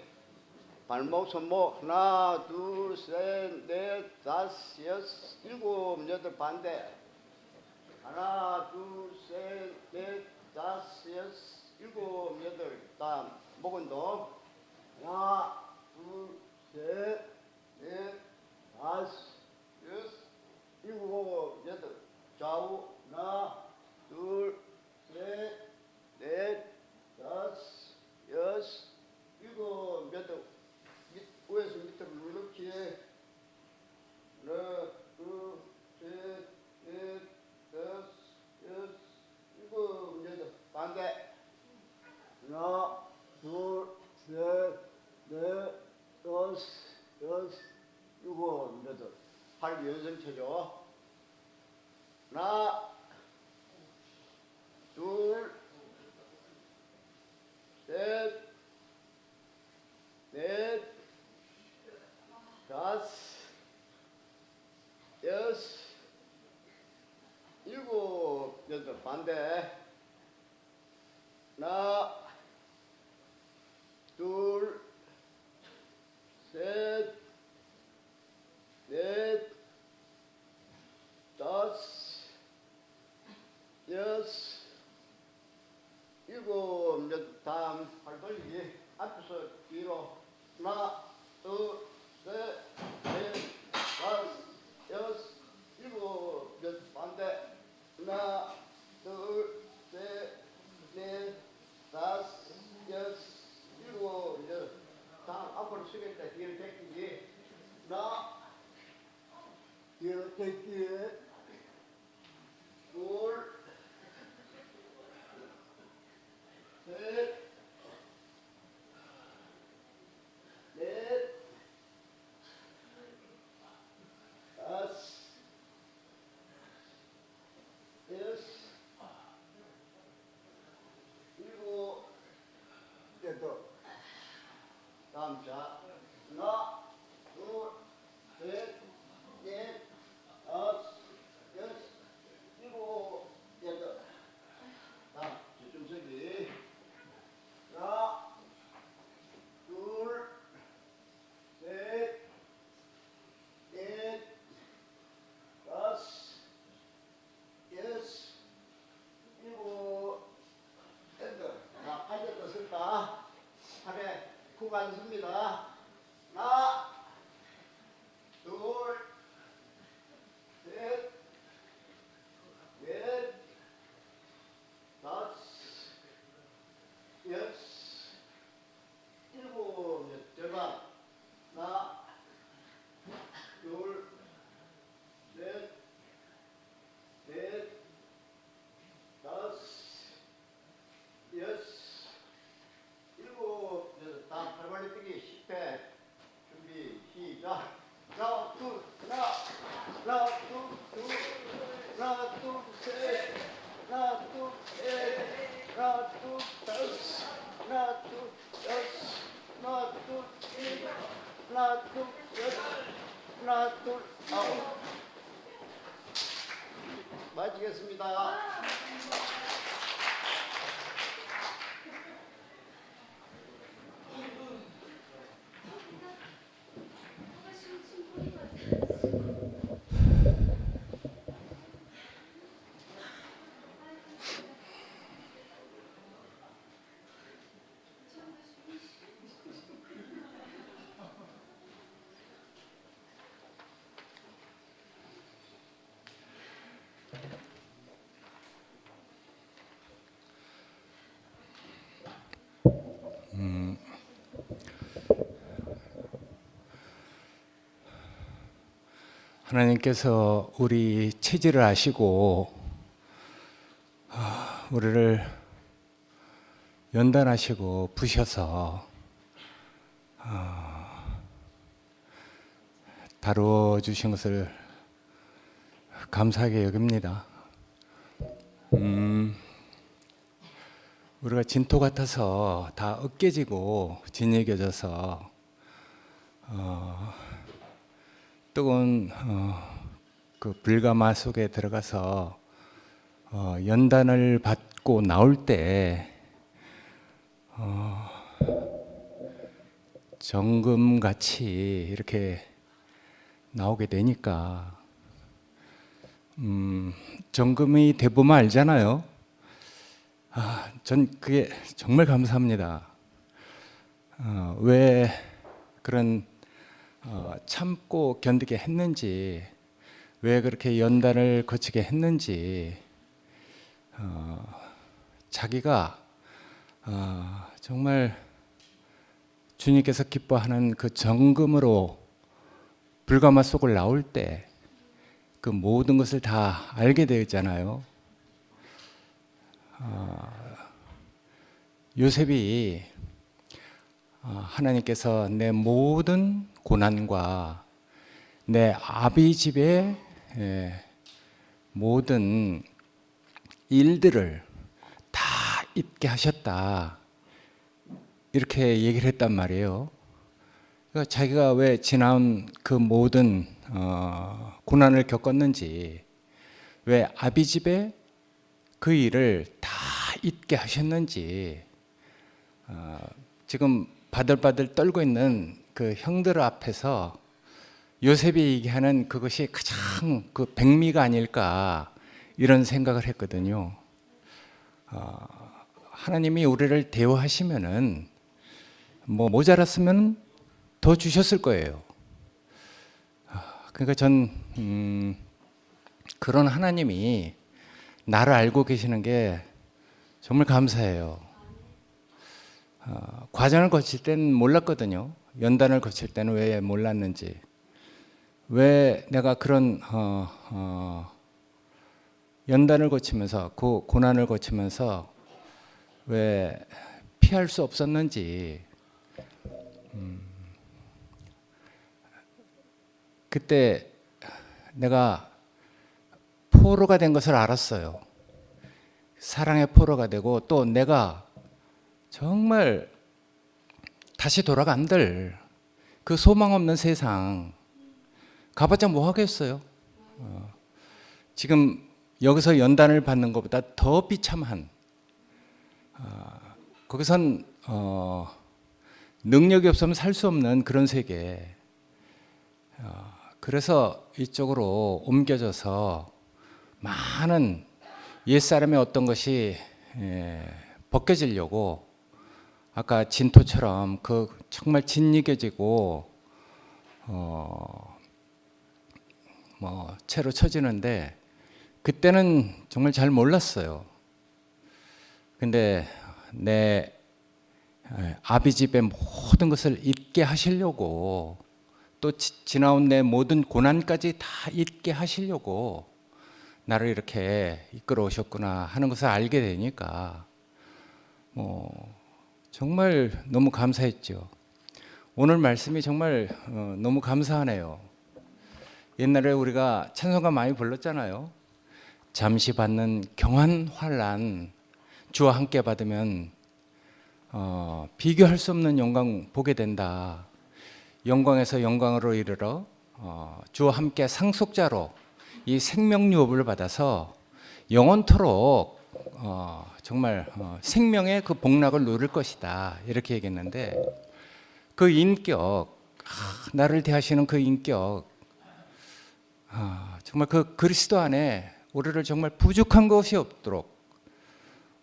발목, 손목. 하나, 둘, 셋, 넷, 다섯, 여섯, 일곱, 여덟. 반대. 하나, 둘, 셋, 넷, 다섯, 여섯, 일곱, 여덟. 다음 목 운동. 하나, 둘, 셋, 넷, 다섯, 여섯, 일곱, 여덟. 좌우. 하나, 둘, 셋, 넷, 다섯, 여섯, 일곱, 여덟. 위에서 밑으로 누르기. 하나, 둘, 셋, 넷, 다섯, 여섯, 일곱, 여덟. 반대. 하나, 둘, 셋, 넷, 다섯, 여섯, 일곱, 여덟. 팔 연상 쳐줘. 하나, 둘, 셋, 넷, 다섯, 여섯, 일곱, 여덟. 반대. 하나, 둘, 셋, 넷, 다섯, 여섯, 일곱, 팔 돌리기. 앞에서 뒤로. 하나, 둘, 셋, 넷, 다섯, 여섯, 일곱, 여덟, 반대. 하나, 둘, 셋, 넷, 다섯, 여섯, 일곱, 여덟. 다음 앞으로 숙일 때 뒤를 제끼기. 하나, 뒤로 제끼기. 둘, 셋, 넷, 다섯, 여섯, 일곱, 여덟. 다음 자. 하나, 둘, 셋, 넷, 다섯, 여섯, 일곱, 여덟. 다음 집중서기. 하나, 둘, 셋, 넷, 다섯, 여섯, 일곱, 여덟. 자, 앉았다 설다. 팔에 푹 앉습니다. 하나, 둘, 셋, 넷, 다섯, 여섯, 일곱, 여덟. 하나, 둘, 셋, 넷, 다섯, 여섯, 일곱, 여덟. 다음 팔벌리 뛰기 10회. 준비 시작. 하나, 둘, 하나, 둘, 하나, 둘, 셋, 하나, 둘, 넷, 하나, 둘, 다섯, 하나, 둘, 여섯, 하나, 둘, 일곱, 하나, 둘, 여덟, 하나, 둘, 아홉. 마치겠습니다. 하나님께서 우리 체질을 아시고 우리를 연단하시고 부셔서 다루어 주신 것을 감사하게 여깁니다. 우리가 진토 같아서 다 으깨지고 진해겨져서 뜨거운 그 불가마 속에 들어가서 연단을 받고 나올 때 정금같이 이렇게 나오게 되니까 정금이 대부분 알잖아요. 전 그게 정말 감사합니다. 왜 그런 참고 견디게 했는지, 왜 그렇게 연단을 거치게 했는지, 자기가 정말 주님께서 기뻐하는 그 정금으로 불가마 속을 나올 때 그 모든 것을 다 알게 되었잖아요. 요셉이 하나님께서 내 모든 고난과 내 아비 집의 모든 일들을 다 잊게 하셨다, 이렇게 얘기를 했단 말이에요. 그러니까 자기가 왜 지나온 그 모든 고난을 겪었는지, 왜 아비 집의 그 일을 다 잊게 하셨는지, 지금 바들바들 떨고 있는 그 형들 앞에서 요셉이 얘기하는 그것이 가장 그 백미가 아닐까, 이런 생각을 했거든요. 하나님이 우리를 대우하시면은 뭐 모자랐으면 더 주셨을 거예요. 그러니까 전 그런 하나님이 나를 알고 계시는 게 정말 감사해요. 과정을 거칠 때는 몰랐거든요. 연단을 거칠 때는 왜 몰랐는지, 왜 내가 그런 연단을 거치면서 그 고난을 거치면서 왜 피할 수 없었는지, 그때 내가 포로가 된 것을 알았어요. 사랑의 포로가 되고, 또 내가 정말 다시 돌아간들 그 소망 없는 세상 가봤자 뭐 하겠어요. 지금 여기서 연단을 받는 것보다 더 비참한, 거기선 능력이 없으면 살 수 없는 그런 세계. 그래서 이쪽으로 옮겨져서 많은 옛사람의 어떤 것이 벗겨지려고, 아까 진토처럼 그 정말 짓이겨지고 뭐 채로 쳐지는데, 그때는 정말 잘 몰랐어요. 근데 내 아비 집의 모든 것을 잊게 하시려고, 또 지나온 내 모든 고난까지 다 잊게 하시려고 나를 이렇게 이끌어 오셨구나 하는 것을 알게 되니까 정말 너무 감사했죠. 오늘 말씀이 정말 너무 감사하네요. 옛날에 우리가 찬송가 많이 불렀잖아요. 잠시 받는 경한 환난, 주와 함께 받으면 비교할 수 없는 영광 보게 된다. 영광에서 영광으로 이르러 주와 함께 상속자로 이 생명 유업을 받아서 영원토록 정말 생명의 그 복락을 누릴 것이다, 이렇게 얘기했는데, 그 인격, 나를 대하시는 그 인격, 정말 그 그리스도 안에 우리를 정말 부족한 것이 없도록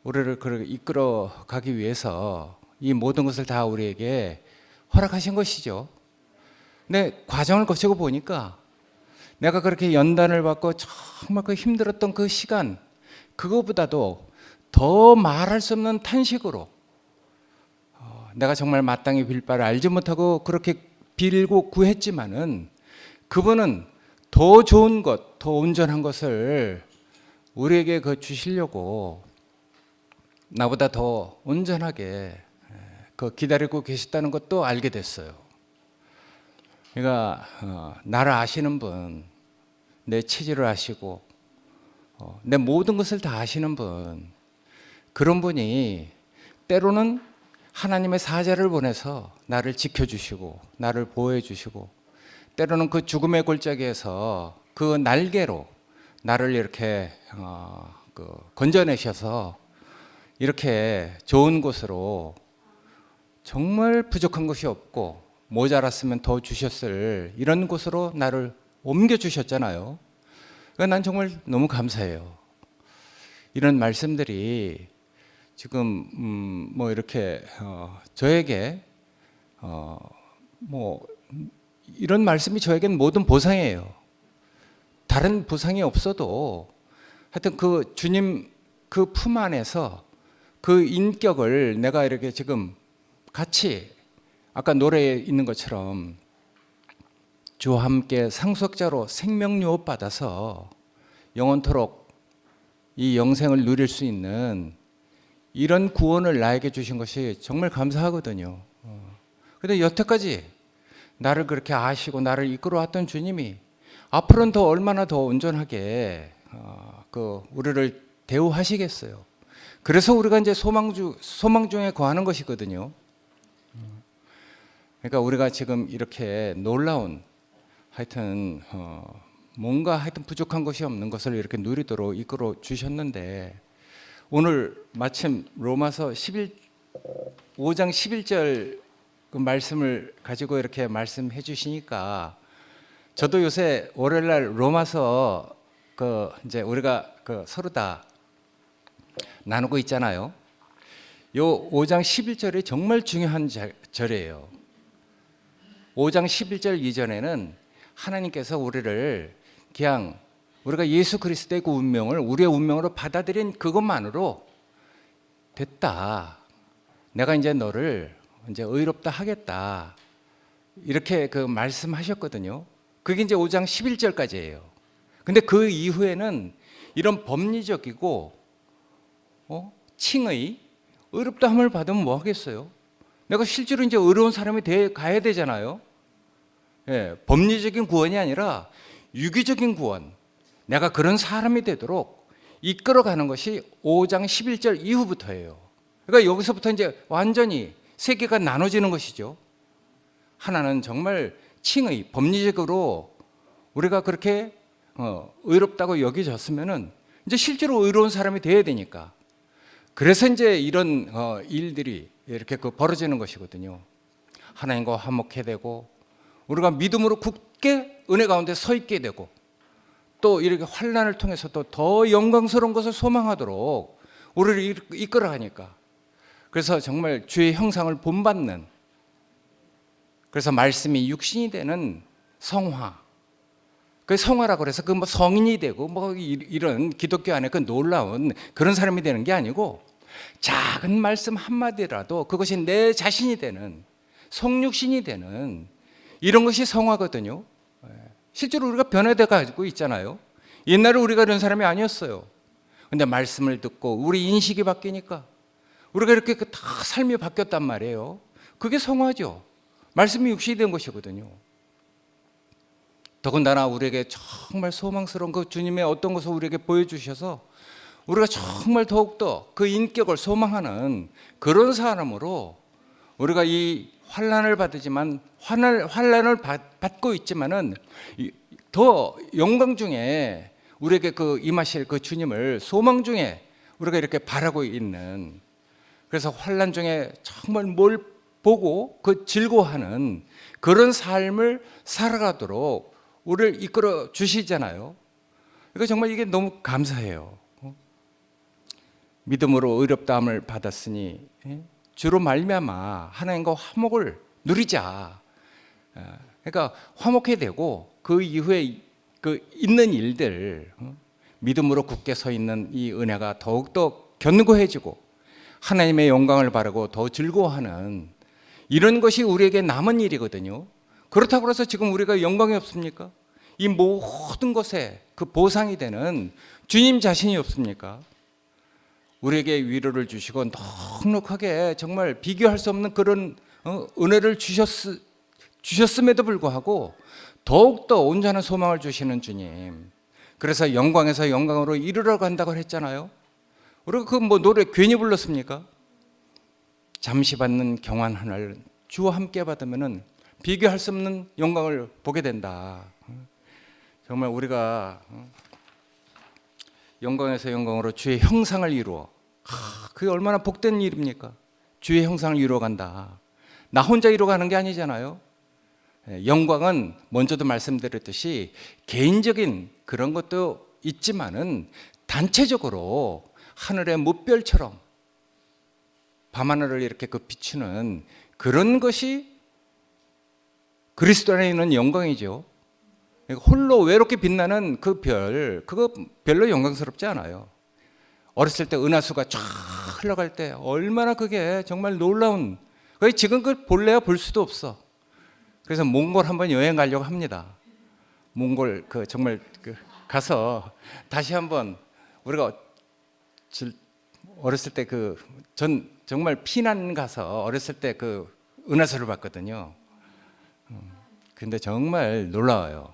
우리를 이끌어 가기 위해서 이 모든 것을 다 우리에게 허락하신 것이죠. 근데 과정을 거치고 보니까 내가 그렇게 연단을 받고 정말 그 힘들었던 그 시간, 그거보다도 더 말할 수 없는 탄식으로 내가 정말 마땅히 빌 바를 알지 못하고 그렇게 빌고 구했지만은, 그분은 더 좋은 것, 더 온전한 것을 우리에게 주시려고 나보다 더 온전하게 기다리고 계셨다는 것도 알게 됐어요. 그러니까 나를 아시는 분, 내 체질을 아시고 내 모든 것을 다 아시는 분, 그런 분이 때로는 하나님의 사자를 보내서 나를 지켜주시고 나를 보호해주시고, 때로는 그 죽음의 골짜기에서 그 날개로 나를 이렇게 건져내셔서 이렇게 좋은 곳으로, 정말 부족한 것이 없고 모자랐으면 더 주셨을 이런 곳으로 나를 옮겨주셨잖아요. 그러니까 난 정말 너무 감사해요. 이런 말씀들이 지금 뭐 이렇게 저에게 뭐 이런 말씀이 저에겐 모든 보상이에요. 다른 보상이 없어도 하여튼 그 주님 그 품 안에서 그 인격을 내가 이렇게 지금 같이 아까 노래에 있는 것처럼 주와 함께 상속자로 생명유업 받아서 영원토록 이 영생을 누릴 수 있는 이런 구원을 나에게 주신 것이 정말 감사하거든요. 그런데 여태까지 나를 그렇게 아시고 나를 이끌어왔던 주님이 앞으로는 더 얼마나 더 온전하게 우리를 대우하시겠어요. 그래서 우리가 이제 소망 중에 거하는 것이거든요. 그러니까 우리가 지금 이렇게 놀라운, 하여튼 뭔가 하여튼 부족한 것이 없는 것을 이렇게 누리도록 이끌어 주셨는데, 오늘 마침 로마서 5장 11절 그 말씀을 가지고 이렇게 말씀해 주시니까, 저도 요새 월요일날 로마서 이제 우리가 서로 다 나누고 있잖아요. 요 5장 11절이 정말 중요한 절이에요. 5장 11절 이전에는 하나님께서 우리를 그냥 우리가 예수 그리스도의 그 운명을 우리의 운명으로 받아들인 그것만으로 됐다. 내가 이제 너를 이제 의롭다 하겠다. 이렇게 그 말씀하셨거든요. 그게 이제 5장 11절까지예요. 근데 그 이후에는 이런 법리적이고 칭의, 의롭다함을 받으면 뭐 하겠어요? 내가 실제로 이제 의로운 사람이 돼 가야 되잖아요. 예, 법리적인 구원이 아니라 유기적인 구원. 내가 그런 사람이 되도록 이끌어가는 것이 5장 11절 이후부터예요. 그러니까 여기서부터 이제 완전히 세계가 나눠지는 것이죠. 하나는 정말 칭의, 법리적으로 우리가 그렇게 의롭다고 여겨졌으면은 이제 실제로 의로운 사람이 돼야 되니까. 그래서 이제 이런 일들이 이렇게 벌어지는 것이거든요. 하나님과 화목해야 되고 우리가 믿음으로 굳게 은혜 가운데 서 있게 되고 또 이렇게 환난을 통해서도 더 영광스러운 것을 소망하도록 우리를 이끌어가니까. 그래서 정말 주의 형상을 본받는, 그래서 말씀이 육신이 되는 성화. 그 성화라고 그래서 그 뭐 성인이 되고 뭐 이런 기독교 안에 그 놀라운 그런 사람이 되는 게 아니고 작은 말씀 한마디라도 그것이 내 자신이 되는, 성육신이 되는 이런 것이 성화거든요. 실제로 우리가 변화돼 가지고 있잖아요. 옛날에 우리가 이런 사람이 아니었어요. 근데 말씀을 듣고 우리 인식이 바뀌니까 우리가 이렇게 다 삶이 바뀌었단 말이에요. 그게 성화죠. 말씀이 육신이 된 것이거든요. 더군다나 우리에게 정말 소망스러운 그 주님의 어떤 것을 우리에게 보여주셔서 우리가 정말 더욱더 그 인격을 소망하는 그런 사람으로 우리가 이 환난을 받지만 환난을 받고 있지만은 더 영광 중에 우리에게 그 임하실 그 주님을 소망 중에 우리가 이렇게 바라고 있는, 그래서 환난 중에 정말 뭘 보고 그 즐거워하는 그런 삶을 살아가도록 우리를 이끌어 주시잖아요. 그러니까 정말 이게 너무 감사해요. 믿음으로 의롭다함을 받았으니 주로 말미암아 하나님과 화목을 누리자. 그러니까 화목해야 되고 그 이후에 그 있는 일들, 믿음으로 굳게 서 있는 이 은혜가 더욱더 견고해지고 하나님의 영광을 바라고 더 즐거워하는 이런 것이 우리에게 남은 일이거든요. 그렇다고 해서 지금 우리가 영광이 없습니까? 이 모든 것에 그 보상이 되는 주님 자신이 없습니까? 우리에게 위로를 주시고 넉넉하게 정말 비교할 수 없는 그런 은혜를 주셨음에도 불구하고 더욱더 온전한 소망을 주시는 주님. 그래서 영광에서 영광으로 이르러 간다고 했잖아요. 우리가 그 뭐 노래 괜히 불렀습니까? 잠시 받는 경한 하늘 주와 함께 받으면은 비교할 수 없는 영광을 보게 된다. 정말 우리가 영광에서 영광으로 주의 형상을 이루어, 그게 얼마나 복된 일입니까? 주의 형상을 이루어 간다. 나 혼자 이루어 가는 게 아니잖아요. 영광은 먼저도 말씀드렸듯이 개인적인 그런 것도 있지만은 단체적으로 하늘의 무별처럼 밤하늘을 이렇게 그 비추는 그런 것이 그리스도 안에 있는 영광이죠. 홀로 외롭게 빛나는 그 별, 그거 별로 영광스럽지 않아요. 어렸을 때 은하수가 쫙 흘러갈 때 얼마나 그게 정말 놀라운, 거의 지금 그걸 볼래야 볼 수도 없어. 그래서 몽골 한번 여행 가려고 합니다. 몽골 그 정말 그 가서 다시 한번 우리가 어렸을 때 그 전 정말 피난 가서 어렸을 때 그 은하수를 봤거든요. 근데 정말 놀라워요.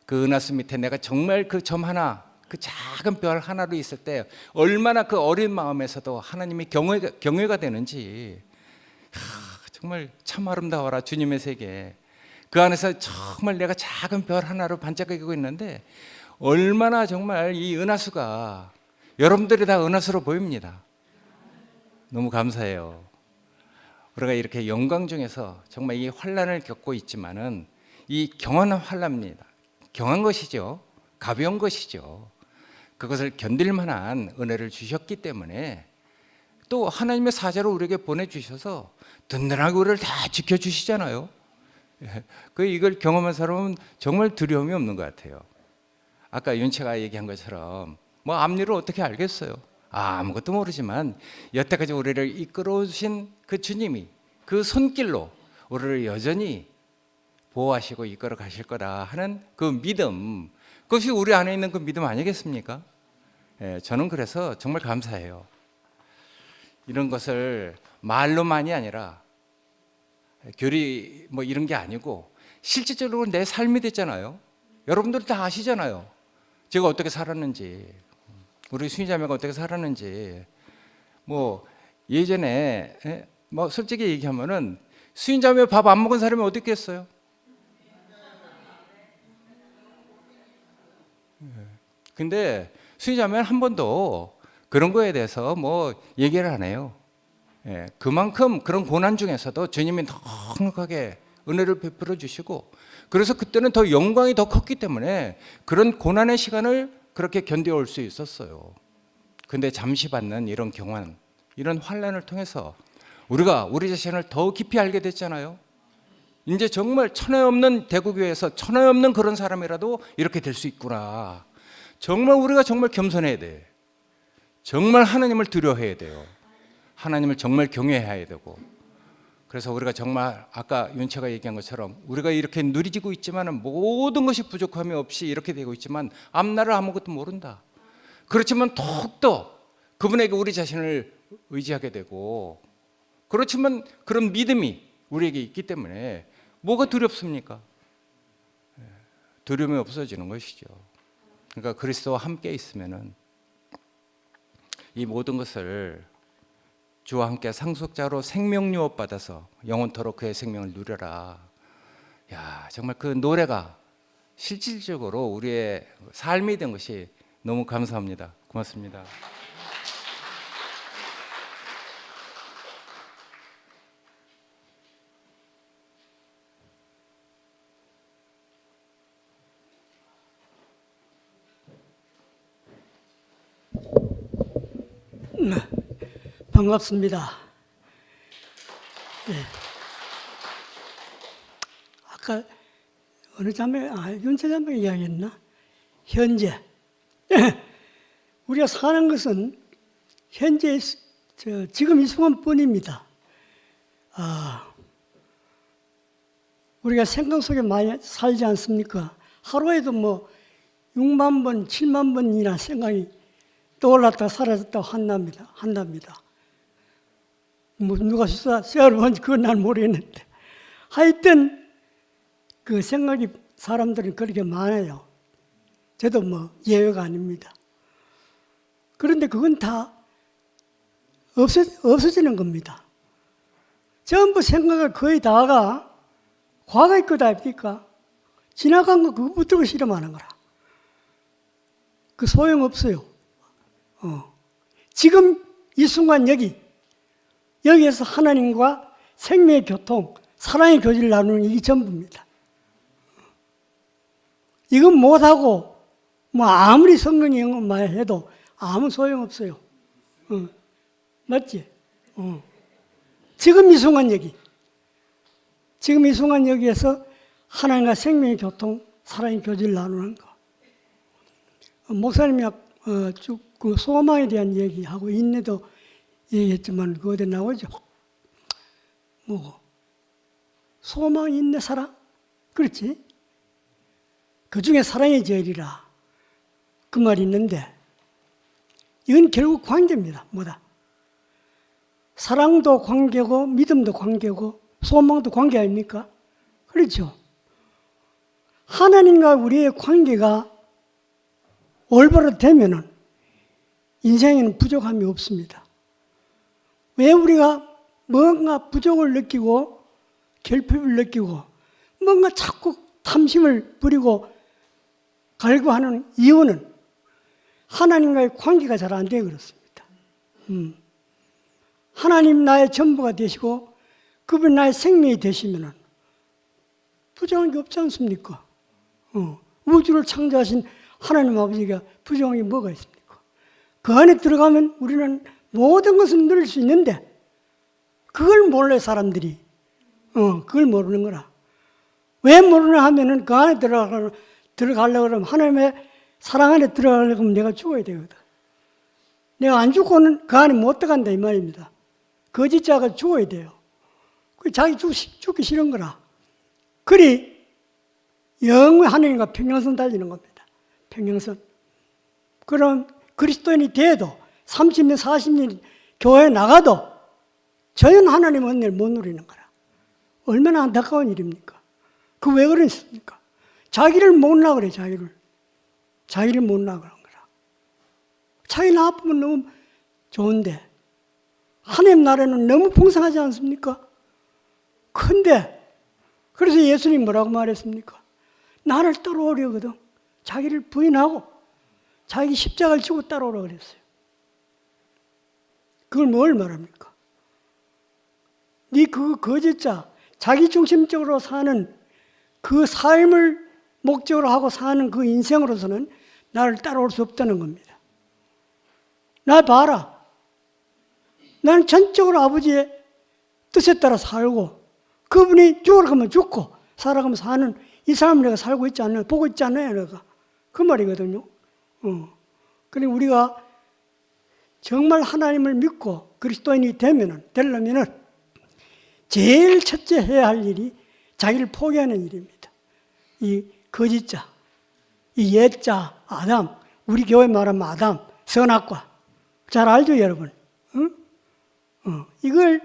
그 은하수 밑에 내가 정말 그 점 하나, 그 작은 별 하나로 있을 때 얼마나 그 어린 마음에서도 하나님이 경외가 되는지, 정말 참 아름다워라 주님의 세계. 그 안에서 정말 내가 작은 별 하나로 반짝이고 있는데 얼마나 정말 이 은하수가 여러분들이 다 은하수로 보입니다. 너무 감사해요. 우리가 이렇게 영광 중에서 정말 이 환난을 겪고 있지만은 이 경한 환난입니다. 경한 것이죠. 가벼운 것이죠. 그것을 견딜 만한 은혜를 주셨기 때문에 또 하나님의 사자로 우리에게 보내주셔서 든든하게 우리를 다 지켜주시잖아요. 이걸 경험한 사람은 정말 두려움이 없는 것 같아요. 아까 윤채가 얘기한 것처럼 뭐 앞일을 어떻게 알겠어요? 아무것도 모르지만 여태까지 우리를 이끌어오신 그 주님이 그 손길로 우리를 여전히 보호하시고 이끌어 가실 거다 하는 그 믿음, 그것이 우리 안에 있는 그 믿음 아니겠습니까? 저는 그래서 정말 감사해요. 이런 것을 말로만이 아니라 교리 뭐 이런 게 아니고 실질적으로 내 삶이 됐잖아요. 여러분들이 다 아시잖아요. 제가 어떻게 살았는지, 우리 수인자매가 어떻게 살았는지. 뭐 예전에 뭐 솔직히 얘기하면은 수인자매 밥 안 먹은 사람이 어디 있겠어요? 근데 수인자매는 한 번도 그런 거에 대해서 뭐 얘기를 안 해요. 그만큼 그런 고난 중에서도 주님이 넉넉하게 은혜를 베풀어 주시고, 그래서 그때는 더 영광이 더 컸기 때문에 그런 고난의 시간을 그렇게 견뎌올 수 있었어요. 근데 잠시 받는 이런 경환, 이런 환난을 통해서 우리가 우리 자신을 더 깊이 알게 됐잖아요. 이제 정말 천하에 없는 대구교회에서 천하에 없는 그런 사람이라도 이렇게 될 수 있구나. 정말 우리가 정말 겸손해야 돼. 정말 하나님을 두려워해야 돼요. 하나님을 정말 경외해야 되고. 그래서 우리가 정말 아까 윤채가 얘기한 것처럼 우리가 이렇게 누리지고 있지만 모든 것이 부족함이 없이 이렇게 되고 있지만 앞날을 아무것도 모른다. 그렇지만 더욱더 그분에게 우리 자신을 의지하게 되고, 그렇지만 그런 믿음이 우리에게 있기 때문에 뭐가 두렵습니까? 두려움이 없어지는 것이죠. 그러니까 그리스도와 함께 있으면은 이 모든 것을 주와 함께 상속자로 생명 유업 받아서 영원토록 그의 생명을 누려라. 야, 정말 그 노래가 실질적으로 우리의 삶이 된 것이 너무 감사합니다. 고맙습니다. 반갑습니다. 네. 아까 어느 자매, 윤채 자매 이야기했나? 현재 우리가 사는 것은 현재 지금 이 순간뿐입니다. 우리가 생각 속에 많이 살지 않습니까? 하루에도 뭐 6만 번, 7만 번이나 생각이 떠올랐다 사라졌다 한답니다. 뭐 누가 세월을 본지 그건 난 모르겠는데, 하여튼 그 생각이 사람들은 그렇게 많아요. 저도 뭐 예외가 아닙니다. 그런데 그건 다 없어지는 겁니다. 전부 생각을 거의 다가 과거의 것 아닙니까? 지나간 거 그거 붙들고 실험하는 거라. 그 소용없어요. 지금 이 순간 여기에서 하나님과 생명의 교통, 사랑의 교제를 나누는 이게 전부입니다. 이건 못하고 뭐 아무리 성경이 말해도 아무 소용없어요. 맞지? 지금 이 순간 지금 이 순간 여기에서 하나님과 생명의 교통, 사랑의 교제를 나누는 거. 목사님이 쭉 그 소망에 대한 얘기하고 인내도 얘기했지만 그거 어디 나오죠? 뭐 소망, 인내, 사랑? 그렇지? 그 중에 사랑이 제일이라 그 말이 있는데, 이건 결국 관계입니다. 뭐다? 사랑도 관계고 믿음도 관계고 소망도 관계 아닙니까? 그렇죠? 하나님과 우리의 관계가 올바로 되면은 인생에는 부족함이 없습니다. 왜 우리가 뭔가 부족을 느끼고 결핍을 느끼고 뭔가 자꾸 탐심을 부리고 갈구하는 이유는 하나님과의 관계가 잘 안 되어 그렇습니다. 하나님 나의 전부가 되시고 그분 나의 생명이 되시면은 부정한 게 없지 않습니까? 우주를 창조하신 하나님 아버지가 부정한 게 뭐가 있습니까? 그 안에 들어가면 우리는 모든 것을 누릴 수 있는데 그걸 몰래 사람들이 그걸 모르는 거라. 왜 모르냐 하면은 그 안에 들어가려고 그러면 하나님의 사랑 안에 들어가려고 하면 내가 죽어야 되거든. 내가 안 죽고는 그 안에 못 들어간다 이 말입니다. 거짓자가 죽어야 돼요. 그 자기 죽기 싫은 거라. 그리 영원히 하나님과 평행선 달리는 겁니다. 평행선. 그럼 그리스도인이 돼도 30년, 40년 교회에 나가도 전혀 하나님의 은혜를 못 누리는 거라. 얼마나 안타까운 일입니까? 그 왜 그랬습니까? 자기를 못나 그래, 자기를. 자기를 못나 그런 거라. 자기 나쁘면 너무 좋은데 하나님 나라는 너무 풍성하지 않습니까? 근데 그래서 예수님 뭐라고 말했습니까? 나를 따라오려거든. 자기를 부인하고 자기 십자가를 지고 따라오라 그랬어요. 그걸 뭘 말합니까? 네 그 거짓자, 자기 중심적으로 사는 그 삶을 목적으로 하고 사는 그 인생으로서는 나를 따라올 수 없다는 겁니다. 나 봐라. 나는 전적으로 아버지의 뜻에 따라 살고 그분이 죽으러 가면 죽고 살아가면 사는 이 삶을 내가 살고 있지 않나요? 보고 있지 않나요? 내가. 그 말이거든요. 그러니 우리가 정말 하나님을 믿고 그리스도인이 되려면은 제일 첫째 해야 할 일이 자기를 포기하는 일입니다. 이 거짓자, 이 옛자, 아담, 우리 교회 말하면 아담, 선악과. 잘 알죠, 여러분? 이걸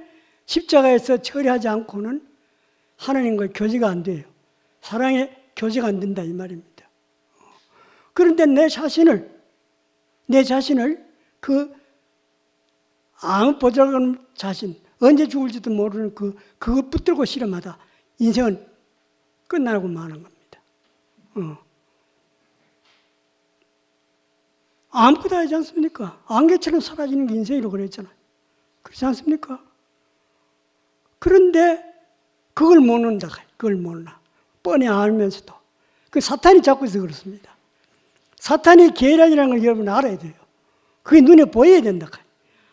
십자가에서 처리하지 않고는 하나님과의 교제가 안 돼요. 사랑의 교제가 안 된다, 이 말입니다. 그런데 내 자신을 그 아무 보잘것없는 자신, 언제 죽을지도 모르는 그거 붙들고 실험하다 인생은 끝나고 마는 겁니다. 아무것도 하지 않습니까? 안개처럼 사라지는 게 인생이라고 그랬잖아요. 그렇지 않습니까? 그런데 그걸 모른다. 그걸 몰라. 뻔히 알면서도. 그 사탄이 자꾸 해서 그렇습니다. 사탄이 계략이라는 걸 여러분 알아야 돼요. 그게 눈에 보여야 된다.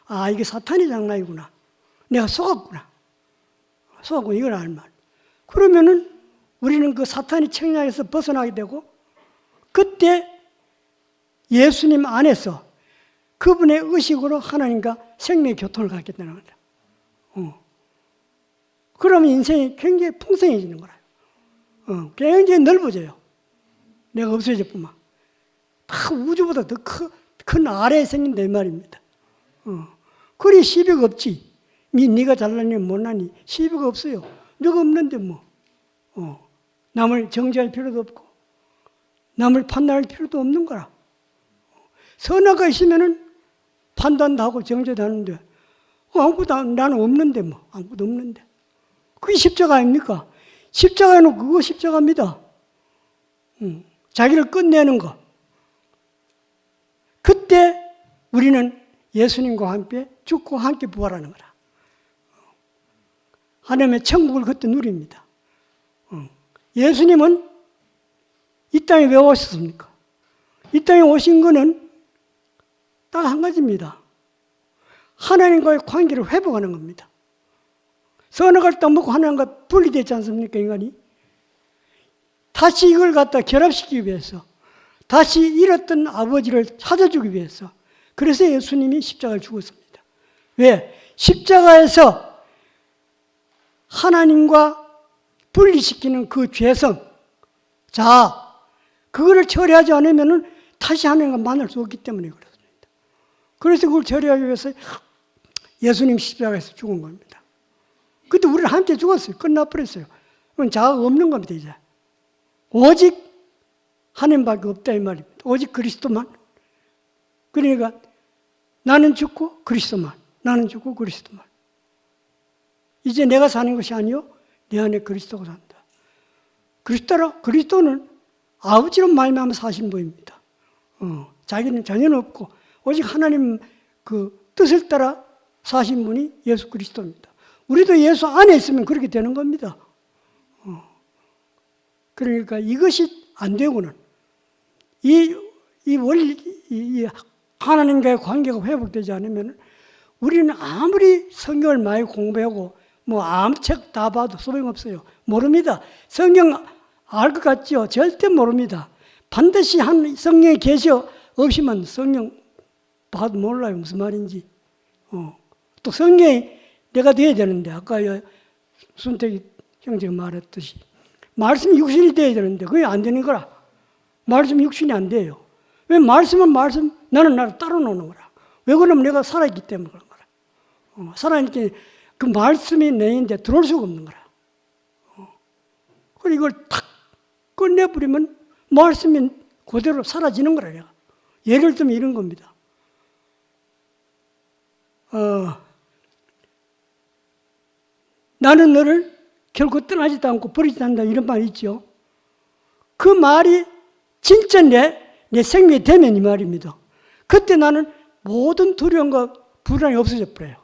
아, 이게 사탄의 장난이구나. 내가 속았구나. 속았고 이걸 알면. 그러면은 우리는 그 사탄의 책략에서 벗어나게 되고 그때 예수님 안에서 그분의 의식으로 하나님과 생명의 교통을 갖겠다는 거다. 그러면 인생이 굉장히 풍성해지는 거라. 굉장히 넓어져요. 내가 없어질 뿐만. 다 우주보다 더 큰 아래에 생긴다 이 말입니다. 그리 시비가 없지. 네가 잘나니 못나니 시비가 없어요. 너가 없는데 뭐. 남을 정죄할 필요도 없고 남을 판단할 필요도 없는 거라. 선악가 있으면은 판단도 하고 정죄도 하는데 아무것도 나는 없는데 뭐. 아무것도 없는데. 그게 십자가 아닙니까? 십자가는 그거 십자가입니다. 자기를 끝내는 거. 그때 우리는 예수님과 함께 죽고 함께 부활하는 거라. 하나님의 천국을 그때 누립니다. 예수님은 이 땅에 왜 오셨습니까? 이 땅에 오신 거는 딱 한 가지입니다. 하나님과의 관계를 회복하는 겁니다. 선악을 딱 먹고 하나님과 분리되지 않습니까, 인간이? 다시 이걸 갖다 결합시키기 위해서, 다시 잃었던 아버지를 찾아주기 위해서, 그래서 예수님이 십자가를 죽었습니다. 왜? 십자가에서 하나님과 분리시키는 그 죄성, 그거를 처리하지 않으면 다시 하나님과 만날 수 없기 때문에 그렇습니다. 그래서 그걸 처리하기 위해서 예수님 십자가에서 죽은 겁니다. 그때 우리는 함께 죽었어요. 끝나버렸어요. 그건 자아가 없는 겁니다, 이제. 오직 하나님밖에 없다 이 말입니다. 오직 그리스도만. 그러니까 나는 죽고 그리스도만. 나는 죽고 그리스도만. 이제 내가 사는 것이 아니요 내 안에 그리스도가 산다. 그리스도는 아버지로 말미암아 사신 분입니다. 자기는 전혀 없고 오직 하나님 그 뜻을 따라 사신 분이 예수 그리스도입니다. 우리도 예수 안에 있으면 그렇게 되는 겁니다. 그러니까 이것이 안 되고는 이 원리, 이 하나님과의 관계가 회복되지 않으면 우리는 아무리 성경을 많이 공부하고 뭐 아무 책 다 봐도 소용없어요. 모릅니다. 성경 알 것 같죠? 절대 모릅니다. 반드시 한 성경에 계시 없으면 성경 봐도 몰라요. 무슨 말인지. 또 성경이 내가 돼야 되는데 아까 순택이 형제가 말했듯이 말씀이 육신이 돼야 되는데 그게 안 되는 거라. 말씀이 육신이 안 돼요. 왜 말씀은 말씀, 나는 나를 따로 노는 거라. 왜 그러면 내가 살아있기 때문에 그런 거라. 살아있기 그 말씀이 내인데 들어올 수가 없는 거라. 그리고 이걸 탁 끝내버리면 말씀이 그대로 사라지는 거라. 내가. 예를 들면 이런 겁니다. 나는 너를 결코 떠나지도 않고 버리지 않는다 이런 말이 있죠. 그 말이 진짜 내 생명이 되면 이 말입니다. 그때 나는 모든 두려움과 불안이 없어져 버려요.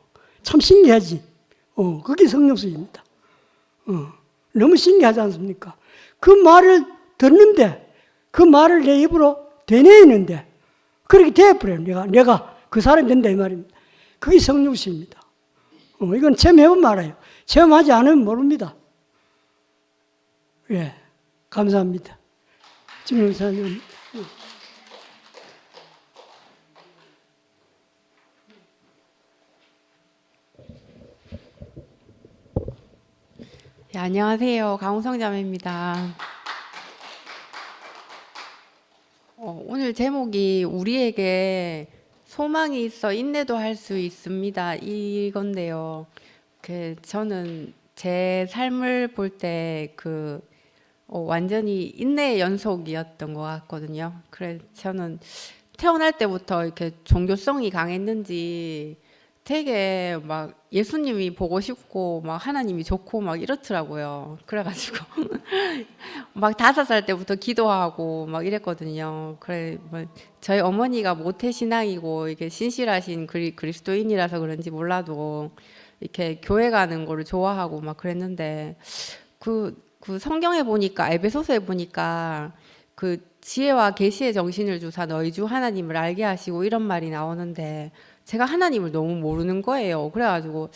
참 신기하지. 그게 성령수입니다. 너무 신기하지 않습니까? 그 말을 듣는데 그 말을 내 입으로 되뇌이는데 그렇게 되어버려요. 내가 그 사람이 된다 이 말입니다. 그게 성령수입니다. 이건 체험해보면 알아요. 체험하지 않으면 모릅니다. 예, 감사합니다. 김영사님. 네, 안녕하세요. 강우성자매입니다. 오늘 제목이 우리에게 소망이 있어 인내도 할 수 있습니다. 이건데요. 저는 제 삶을 볼 때 완전히 인내의 연속이었던 것 같거든요. 그래서 저는 태어날 때부터 이렇게 종교성이 강했는지 되게 막 예수님이 보고 싶고 막 하나님이 좋고 막 이렇더라고요. 그래가지고 막 5살 때부터 기도하고 막 이랬거든요. 그래 뭐 저희 어머니가 모태신앙이고 이게 신실하신 그리스도인이라서 그런지 몰라도 이렇게 교회 가는 거를 좋아하고 막 그랬는데 그 성경에 보니까 에베소서에 보니까 그 지혜와 계시의 정신을 주사 너희 주 하나님을 알게 하시고 이런 말이 나오는데 제가 하나님을 너무 모르는 거예요. 그래가지고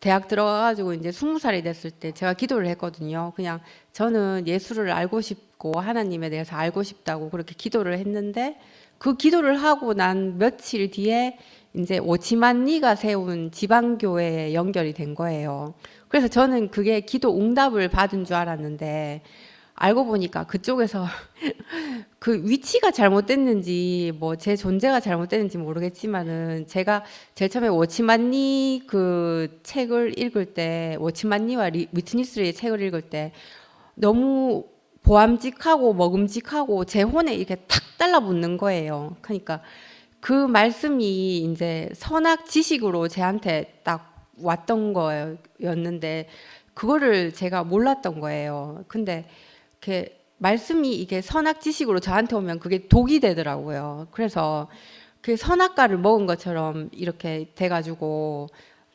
대학 들어가가지고 이제 20살이 됐을 때 제가 기도를 했거든요. 그냥 저는 예수를 알고 싶고 하나님에 대해서 알고 싶다고 그렇게 기도를 했는데 그 기도를 하고 난 며칠 뒤에 이제 오치만니가 세운 지방교회에 연결이 된 거예요. 그래서 저는 그게 기도 응답을 받은 줄 알았는데 알고 보니까 그쪽에서 그 위치가 잘못됐는지 뭐 제 존재가 잘못됐는지 모르겠지만은 제가 제일 처음에 워치만니 그 책을 읽을 때 워치만니와 위트니스의 책을 읽을 때 너무 보암직하고 먹음직하고 제 혼에 이렇게 탁 달라붙는 거예요. 그러니까 그 말씀이 이제 선악 지식으로 제한테 딱 왔던 거였는데 그거를 제가 몰랐던 거예요. 근데 이렇게 말씀이 이게 선악 지식으로 저한테 오면 그게 독이 되더라고요. 그래서 그 선악과를 먹은 것처럼 이렇게 돼가지고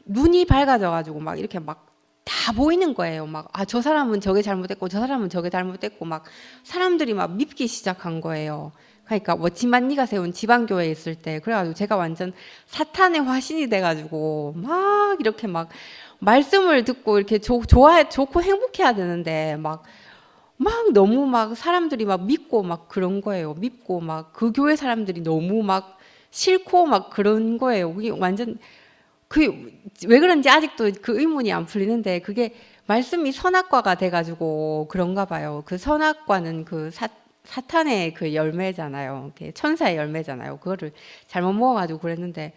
눈이 밝아져가지고 막 이렇게 막 다 보이는 거예요. 막 저 사람은 저게 잘못됐고 저 사람은 저게 잘못됐고 막 사람들이 막 밉기 시작한 거예요. 그러니까 워치만니가 세운 지방교회에 있을 때 그래가지고 제가 완전 사탄의 화신이 돼가지고 막 이렇게 막 말씀을 듣고 이렇게 좋고 행복해야 되는데 막 너무 막 사람들이 막 믿고 막 그런 거예요. 믿고 막 그 교회 사람들이 너무 막 싫고 막 그런 거예요. 그게 완전 왜 그런지 아직도 그 의문이 안 풀리는데 그게 말씀이 선악과가 돼가지고 그런가 봐요. 그 선악과는 그 사탄의 그 열매잖아요. 천사의 열매잖아요. 그거를 잘못 먹어가지고 그랬는데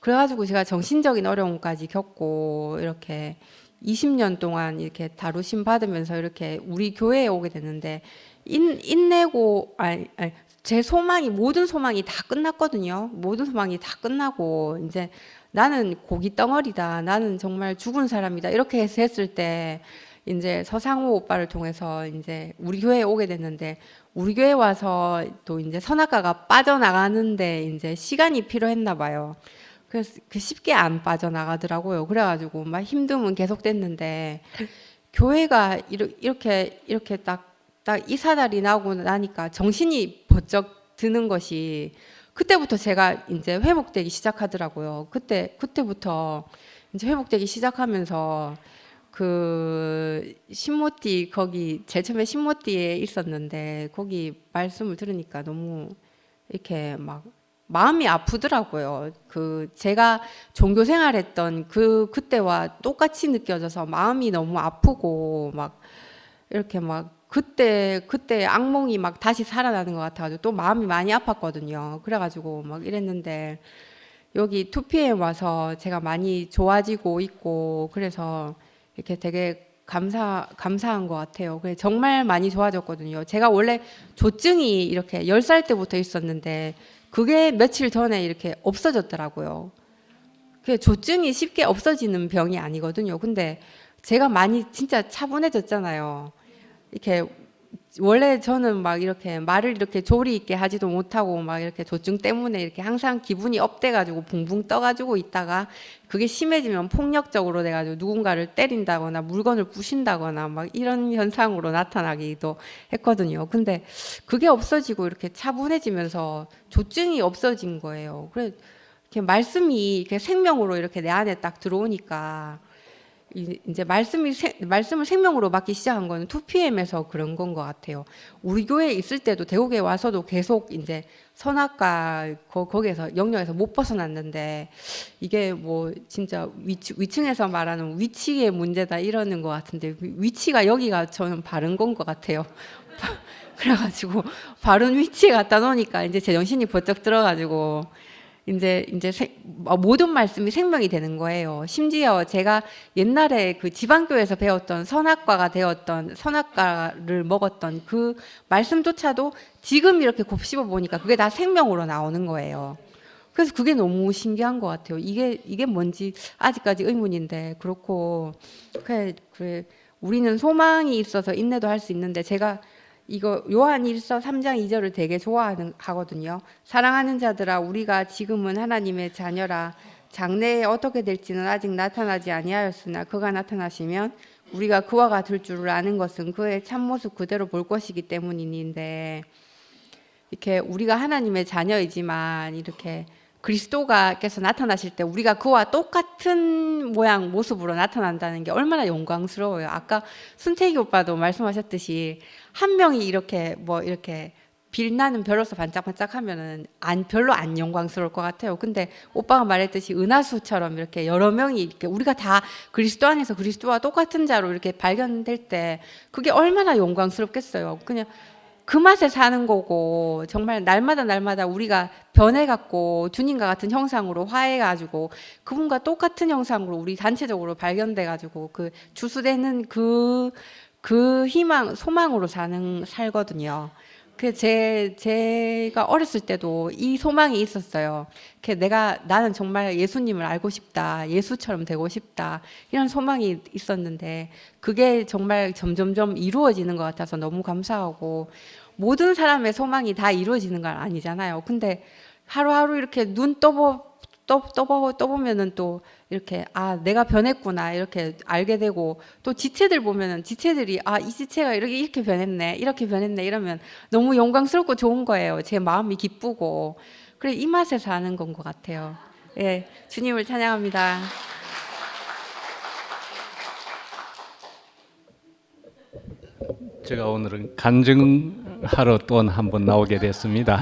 그래가지고 제가 정신적인 어려움까지 겪고 이렇게 20년 동안 이렇게 다루심 받으면서 이렇게 우리 교회에 오게 됐는데 인내고 제 소망이 모든 소망이 다 끝났거든요. 모든 소망이 다 끝나고 이제 나는 고기 덩어리다. 나는 정말 죽은 사람이다. 이렇게 해서 했을 때 이제 서상호 오빠를 통해서 이제 우리 교회에 오게 됐는데 우리 교회 와서 또 이제 선악과가 빠져나가는데 이제 시간이 필요했나 봐요. 그래서 쉽게 안 빠져나가더라고요. 그래가지고 막 힘듦은 계속됐는데 교회가 이렇게 딱 이사달이 나고 나니까 정신이 번쩍 드는 것이 그때부터 제가 이제 회복되기 시작하더라고요. 그때부터 이제 회복되기 시작하면서 그 신모띠 거기 제일 처음에 신모띠에 있었는데 거기 말씀을 들으니까 너무 이렇게 막 마음이 아프더라고요. 그 제가 종교 생활했던 그때와 똑같이 느껴져서 마음이 너무 아프고 막 이렇게 막 그때 악몽이 막 다시 살아나는 것 같아가지고 또 마음이 많이 아팠거든요. 그래가지고 막 이랬는데 여기 2PM 와서 제가 많이 좋아지고 있고 그래서 이렇게 되게 감사한 것 같아요. 그래 정말 많이 좋아졌거든요. 제가 원래 조증이 이렇게 10살 때부터 있었는데 그게 며칠 전에 이렇게 없어졌더라고요. 그 조증이 쉽게 없어지는 병이 아니거든요. 근데 제가 많이 진짜 차분해졌잖아요. 이렇게 원래 저는 막 이렇게 말을 이렇게 조리 있게 하지도 못하고 막 이렇게 조증 때문에 이렇게 항상 기분이 업돼가지고 붕붕 떠가지고 있다가 그게 심해지면 폭력적으로 돼가지고 누군가를 때린다거나 물건을 부신다거나 막 이런 현상으로 나타나기도 했거든요. 근데 그게 없어지고 이렇게 차분해지면서 조증이 없어진 거예요. 그래 이렇게 말씀이 이렇게 생명으로 이렇게 내 안에 딱 들어오니까 이제 말씀을 생명으로 받기 시작한 거는 2PM에서 그런 건 것 같아요. 우리 교회에 있을 때도 대구에 와서도 계속 이제 선악과 거기에서 영역에서 못 벗어났는데 이게 뭐 진짜 위층에서 말하는 위치의 문제다 이러는 것 같은데 위치가 여기가 저는 바른 건 것 같아요. 그래가지고 바른 위치에 갖다 놓으니까 이제 제 정신이 번쩍 들어가지고 이제 모든 말씀이 생명이 되는 거예요. 심지어 제가 옛날에 그 지방교회에서 배웠던 선악과를 먹었던 그 말씀조차도 지금 이렇게 곱씹어 보니까 그게 다 생명으로 나오는 거예요. 그래서 그게 너무 신기한 것 같아요. 이게 뭔지 아직까지 의문인데 그렇고 그래 우리는 소망이 있어서 인내도 할 수 있는데 제가 이거 요한일서 3장 2절을 되게 좋아하거든요. 사랑하는 자들아 우리가 지금은 하나님의 자녀라 장래에 어떻게 될지는 아직 나타나지 아니하였으나 그가 나타나시면 우리가 그와 같을 줄을 아는 것은 그의 참모습 그대로 볼 것이기 때문인데 이렇게 우리가 하나님의 자녀이지만 이렇게 그리스도가께서 나타나실 때 우리가 그와 똑같은 모양 모습으로 나타난다는 게 얼마나 영광스러워요. 아까 순택이 오빠도 말씀하셨듯이 한 명이 이렇게 뭐 이렇게 빛나는 별로서 반짝반짝하면은 별로 안 영광스러울 것 같아요. 근데 오빠가 말했듯이 은하수처럼 이렇게 여러 명이 이렇게 우리가 다 그리스도 안에서 그리스도와 똑같은 자로 이렇게 발견될 때 그게 얼마나 영광스럽겠어요. 그냥 그 맛에 사는 거고 정말 날마다 우리가 변해갖고 주님과 같은 형상으로 화해가지고 그분과 똑같은 형상으로 우리 단체적으로 발견돼가지고 그 주수되는 그 희망 소망으로 살거든요. 그 제가 어렸을 때도 이 소망이 있었어요. 나는 정말 예수님을 알고 싶다, 예수처럼 되고 싶다 이런 소망이 있었는데 그게 정말 점점점 이루어지는 것 같아서 너무 감사하고 모든 사람의 소망이 다 이루어지는 건 아니잖아요. 근데 하루하루 이렇게 눈 떠보면은 또 이렇게 내가 변했구나 이렇게 알게 되고 또 지체들 보면은 지체들이 이 지체가 이렇게 변했네 이러면 너무 영광스럽고 좋은 거예요. 제 마음이 기쁘고 그래 이 맛에 사는 건 것 같아요. 예, 주님을 찬양합니다. 제가 오늘은 간증하러 또 한 번 나오게 됐습니다.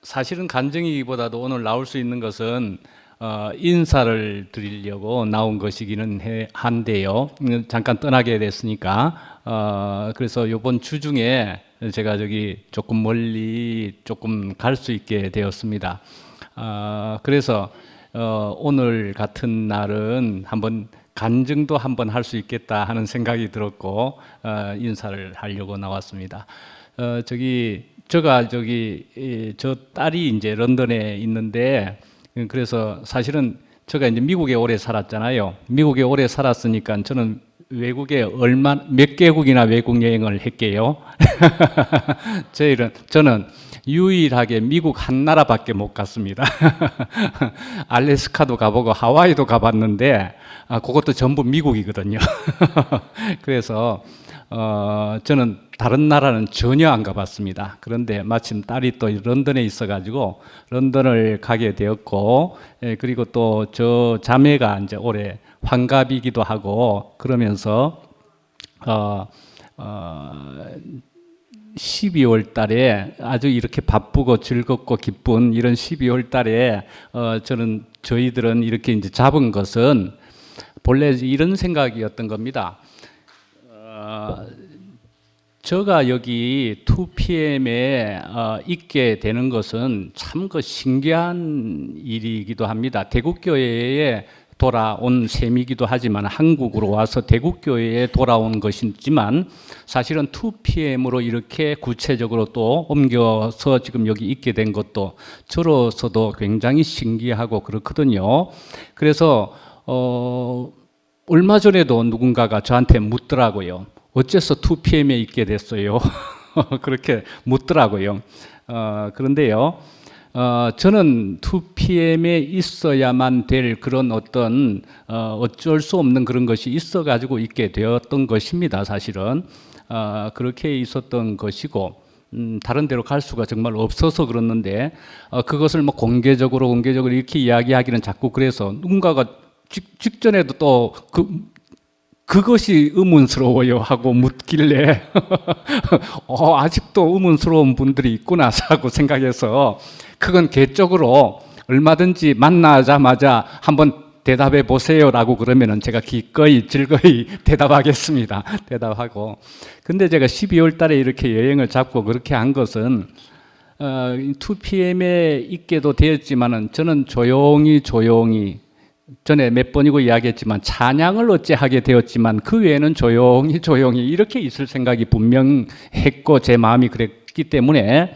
사실은 간증이기보다도 오늘 나올 수 있는 것은 인사를 드리려고 나온 것이기는 한데요. 잠깐 떠나게 됐으니까 그래서 이번 주 중에 제가 저기 조금 멀리 조금 갈 수 있게 되었습니다. 그래서 오늘 같은 날은 한번 간증도 한번 할 수 있겠다 하는 생각이 들었고 인사를 하려고 나왔습니다. 저 딸이 이제 런던에 있는데 그래서 사실은 제가 이제 미국에 오래 살았잖아요. 미국에 오래 살았으니까 저는 외국에 몇 개국이나 외국 여행을 했게요. 저는 유일하게 미국 한 나라밖에 못 갔습니다. 알래스카도 가보고 하와이도 가봤는데 그것도 전부 미국이거든요. 그래서 저는 다른 나라는 전혀 안 가봤습니다. 그런데 마침 딸이 또 런던에 있어가지고 런던을 가게 되었고, 그리고 또 저 자매가 이제 올해 환갑이기도 하고 그러면서 12월 달에 아주 이렇게 바쁘고 즐겁고 기쁜 이런 12월 달에 저희들은 이렇게 이제 잡은 것은 본래 이런 생각이었던 겁니다. 제가 여기 2PM에 있게 되는 것은 참 그 신기한 일이기도 합니다. 대국교회에 돌아온 셈이기도 하지만 한국으로 와서 대국교회에 돌아온 것이지만 사실은 2PM으로 이렇게 구체적으로 또 옮겨서 지금 여기 있게 된 것도 저로서도 굉장히 신기하고 그렇거든요. 그래서 얼마 전에도 누군가가 저한테 묻더라고요. 어째서 2PM에 있게 됐어요? 그렇게 묻더라고요. 그런데요. 저는 2PM에 있어야만 될 그런 어떤 어쩔 수 없는 그런 것이 있어가지고 있게 되었던 것입니다. 사실은 그렇게 있었던 것이고 다른 데로 갈 수가 정말 없어서 그렇는데 그것을 뭐 공개적으로 이렇게 이야기하기는 자꾸 그래서 누군가가 직전에도 또 그것이 의문스러워요 하고 묻길래 아직도 의문스러운 분들이 있구나 하고 생각해서 그건 개적으로 얼마든지 만나자마자 한번 대답해 보세요라고 그러면은 제가 기꺼이 즐거이 대답하겠습니다. 대답하고. 근데 제가 12월 달에 이렇게 여행을 잡고 그렇게 한 것은 2PM에 있게도 되었지만은 저는 조용히 전에 몇 번이고 이야기했지만 찬양을 어찌 하게 되었지만 그 외에는 조용히 이렇게 있을 생각이 분명했고 제 마음이 그랬기 때문에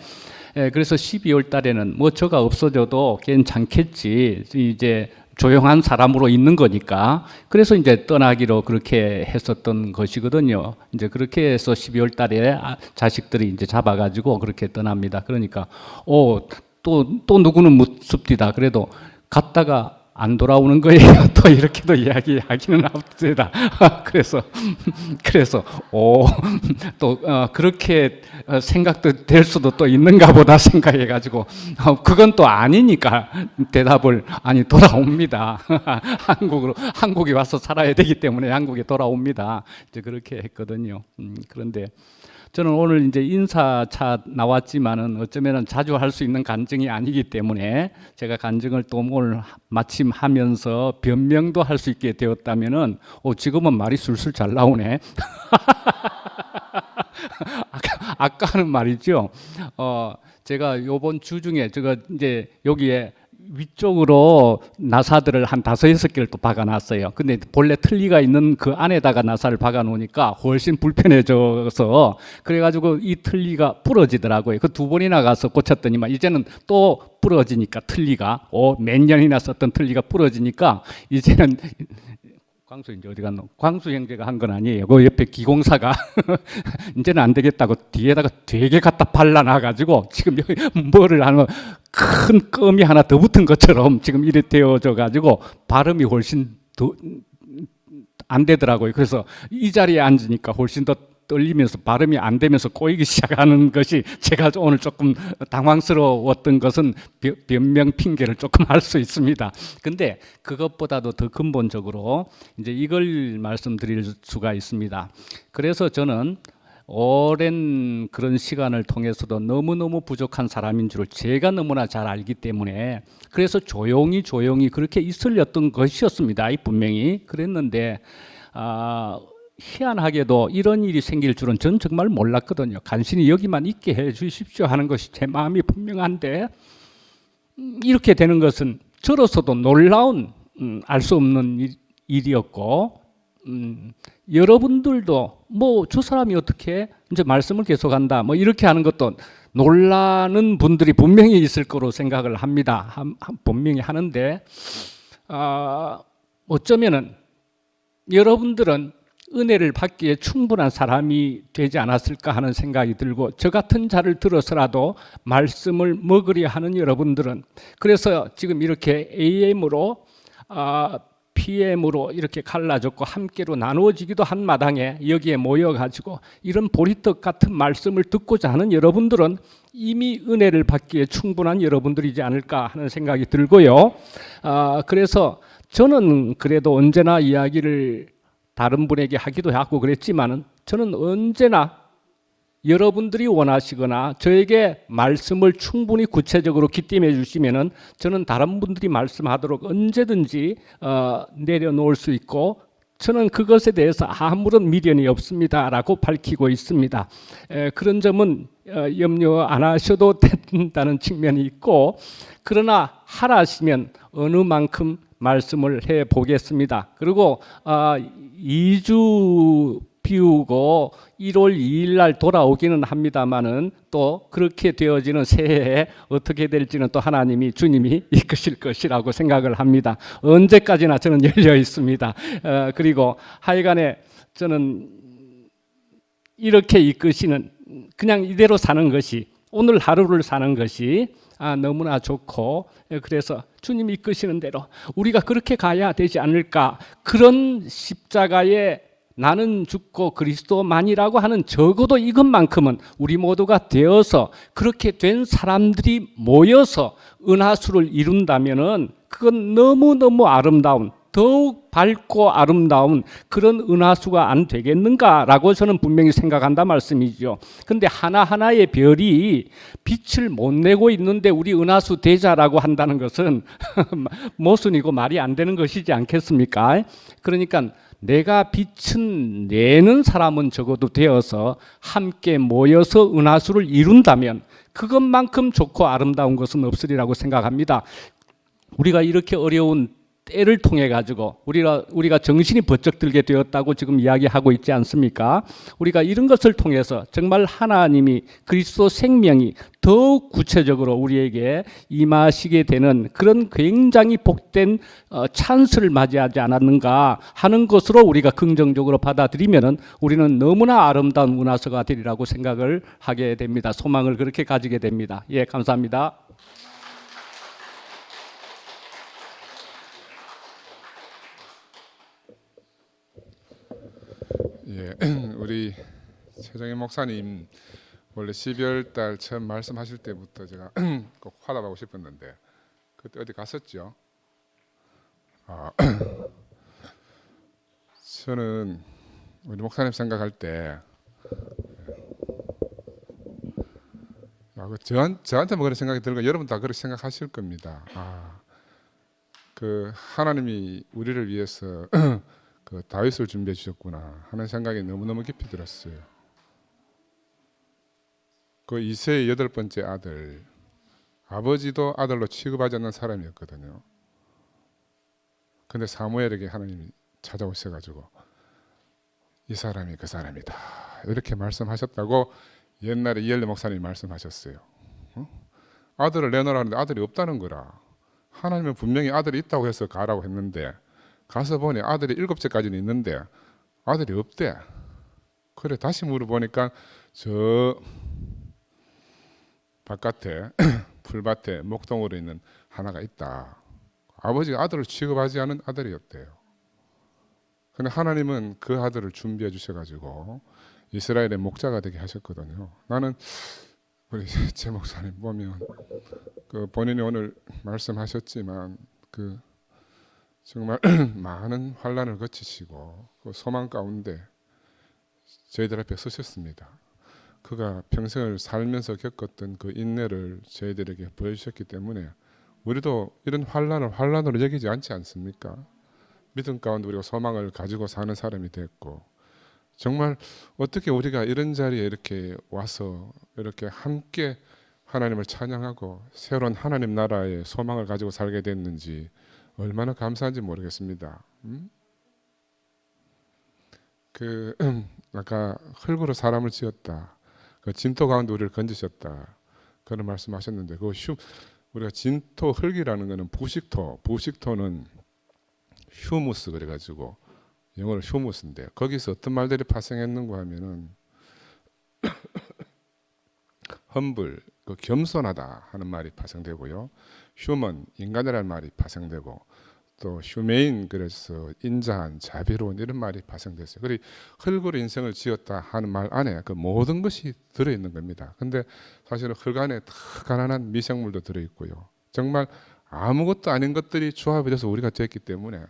그래서 12월 달에는 뭐 저가 없어져도 괜찮겠지 이제 조용한 사람으로 있는 거니까 그래서 이제 떠나기로 그렇게 했었던 것이거든요. 이제 그렇게 해서 12월 달에 자식들이 이제 잡아가지고 그렇게 떠납니다. 그러니까 또 누구는 묻습니다. 그래도 갔다가 안 돌아오는 거예요. 또 이렇게도 이야기하기는 합니다. 그래서 또 그렇게 생각도 될 수도 또 있는가 보다 생각해가지고 그건 또 아니니까 대답을 돌아옵니다. 한국에 와서 살아야 되기 때문에 한국에 돌아옵니다. 이제 그렇게 했거든요. 그런데 저는 오늘 이제 인사차 나왔지만은 어쩌면은 자주 할 수 있는 간증이 아니기 때문에 제가 간증을 또 오늘 마침 하면서 변명도 할 수 있게 되었다면은 지금은 말이 술술 잘 나오네. 아까는 말이죠. 제가 요번 주 중에 제가 이제 여기에 위쪽으로 나사들을 한 5-6개를 또 박아놨어요. 근데 본래 틀니가 있는 그 안에다가 나사를 박아놓으니까 훨씬 불편해져서 그래가지고 이 틀니가 부러지더라고요. 그 2번이나 가서 고쳤더니만 이제는 또 부러지니까 틀니가 몇 년이나 썼던 틀니가 부러지니까 이제는 광수 이제 어디 갔노? 광수 형제가 한 건 아니에요. 그 옆에 기공사가 이제는 안 되겠다고 뒤에다가 되게 갖다 발라놔가지고 지금 여기 뭐를 하는 큰 껌이 하나 더 붙은 것처럼 지금 이래 되어져가지고 발음이 훨씬 더 안 되더라고요. 그래서 이 자리에 앉으니까 훨씬 더 떨리면서 발음이 안 되면서 꼬이기 시작하는 것이 제가 오늘 조금 당황스러웠던 것은 변명 핑계를 조금 할 수 있습니다. 근데 그것보다도 더 근본적으로 이제 이걸 말씀드릴 수가 있습니다. 그래서 저는 오랜 그런 시간을 통해서도 너무너무 부족한 사람인 줄 제가 너무나 잘 알기 때문에 그래서 조용히 그렇게 있으렸던 것이었습니다. 분명히 그랬는데 희한하게도 이런 일이 생길 줄은 전 정말 몰랐거든요. 간신히 여기만 있게 해 주십시오 하는 것이 제 마음이 분명한데 이렇게 되는 것은 저로서도 놀라운 알 수 없는 일이었고 여러분들도 뭐 저 사람이 어떻게 이제 말씀을 계속한다 뭐 이렇게 하는 것도 놀라는 분들이 분명히 있을 거로 생각을 합니다. 분명히 하는데 어쩌면은 여러분들은 은혜를 받기에 충분한 사람이 되지 않았을까 하는 생각이 들고 저 같은 자를 들어서라도 말씀을 먹으려 하는 여러분들은 그래서 지금 이렇게 AM으로 PM으로 이렇게 갈라졌고 함께로 나누어지기도 한 마당에 여기에 모여가지고 이런 보리떡 같은 말씀을 듣고자 하는 여러분들은 이미 은혜를 받기에 충분한 여러분들이지 않을까 하는 생각이 들고요. 그래서 저는 그래도 언제나 이야기를 다른 분에게 하기도 하고 그랬지만은 저는 언제나 여러분들이 원하시거나 저에게 말씀을 충분히 구체적으로 기침해 주시면은 저는 다른 분들이 말씀하도록 언제든지 내려놓을 수 있고 저는 그것에 대해서 아무런 미련이 없습니다라고 밝히고 있습니다. 그런 점은 염려 안 하셔도 된다는 측면이 있고 그러나 하라시면 어느 만큼 말씀을 해 보겠습니다. 그리고 2주 비우고 1월 2일 날 돌아오기는 합니다만은 또 그렇게 되어지는 새해에 어떻게 될지는 또 하나님이 주님이 이끄실 것이라고 생각을 합니다. 언제까지나 저는 열려 있습니다. 그리고 하여간에 저는 이렇게 이끄시는 그냥 이대로 사는 것이 오늘 하루를 사는 것이 너무나 좋고 그래서 주님이 이끄시는 대로 우리가 그렇게 가야 되지 않을까. 그런 십자가에 나는 죽고 그리스도만이라고 하는 적어도 이것만큼은 우리 모두가 되어서 그렇게 된 사람들이 모여서 은하수를 이룬다면은 그건 너무너무 아름다운 더욱 밝고 아름다운 그런 은하수가 안 되겠는가라고 저는 분명히 생각한다 말씀이죠. 그런데 하나하나의 별이 빛을 못 내고 있는데 우리 은하수 되자라고 한다는 것은 모순이고 말이 안 되는 것이지 않겠습니까? 그러니까 내가 빛은 내는 사람은 적어도 되어서 함께 모여서 은하수를 이룬다면 그것만큼 좋고 아름다운 것은 없으리라고 생각합니다. 우리가 이렇게 어려운 때를 통해 가지고 우리가 정신이 번쩍 들게 되었다고 지금 이야기하고 있지 않습니까? 우리가 이런 것을 통해서 정말 하나님이 그리스도 생명이 더욱 구체적으로 우리에게 임하시게 되는 그런 굉장히 복된 찬스를 맞이하지 않았는가 하는 것으로 우리가 긍정적으로 받아들이면은 우리는 너무나 아름다운 은하수가 되리라고 생각을 하게 됩니다. 소망을 그렇게 가지게 됩니다. 예, 감사합니다. 예, 우리 최정희 목사님 원래 12월 달 처음 말씀하실 때부터 제가 꼭 화답하고 싶었는데 그때 어디 갔었죠? 저는 우리 목사님 생각할 때 저한테 뭐 그런 생각이 들고 여러분 다 그렇게 생각하실 겁니다. 그 하나님이 우리를 위해서 그 다윗을 준비해 주셨구나 하는 생각이 너무너무 깊이 들었어요. 그 이새의 8번째 아들, 아버지도 아들로 취급하지 않는 사람이었거든요. 근데 사무엘에게 하나님이 찾아오셔가지고 이 사람이 그 사람이다 이렇게 말씀하셨다고 옛날에 이엘레 목사님이 말씀하셨어요. 아들을 내놓으라 하는데 아들이 없다는 거라. 하나님은 분명히 아들이 있다고 해서 가라고 했는데 가서 보니 아들이 7째까지는 있는데 아들이 없대. 그래 다시 물어보니까 저 바깥에 풀밭에 목동으로 있는 하나가 있다. 아버지가 아들을 취급하지 않은 아들이었대요. 근데 하나님은 그 아들을 준비해 주셔가지고 이스라엘의 목자가 되게 하셨거든요. 나는 우리 제 목사님 보면 그 본인이 오늘 말씀하셨지만 그 정말 많은 환난을 거치시고 그 소망 가운데 저희들 앞에 서셨습니다. 그가 평생을 살면서 겪었던 그 인내를 저희들에게 보여주셨기 때문에 우리도 이런 환난을 환난으로 여기지 않지 않습니까? 믿음 가운데 우리가 소망을 가지고 사는 사람이 됐고 정말 어떻게 우리가 이런 자리에 이렇게 와서 이렇게 함께 하나님을 찬양하고 새로운 하나님 나라의 소망을 가지고 살게 됐는지 얼마나 감사한지 모르겠습니다. 그 아까 흙으로 사람을 지었다. 그 진토 가운데 우리를 건지셨다. 그런 말씀하셨는데 그 우리가 진토 흙이라는 거는 부식토는 휴무스 그래가지고 영어로 휴무스인데 거기서 어떤 말들이 파생했는가 하면은 험블 그 겸손하다 하는 말이 파생되고요. 휴먼 인간이라는 말이 파생되고 또 휴메인, 그래서 인자한, 자비로운 이런 말이 발생됐어요. 그리고 흙으로 인생을 지었다 하는 말 안에 그 모든 것이 들어있는 겁니다. 근데 사실은 흙 안에 더 가난한 미생물도 들어있고요. 정말 아무것도 아닌 것들이 조합이 돼서 우리가 됐기 때문에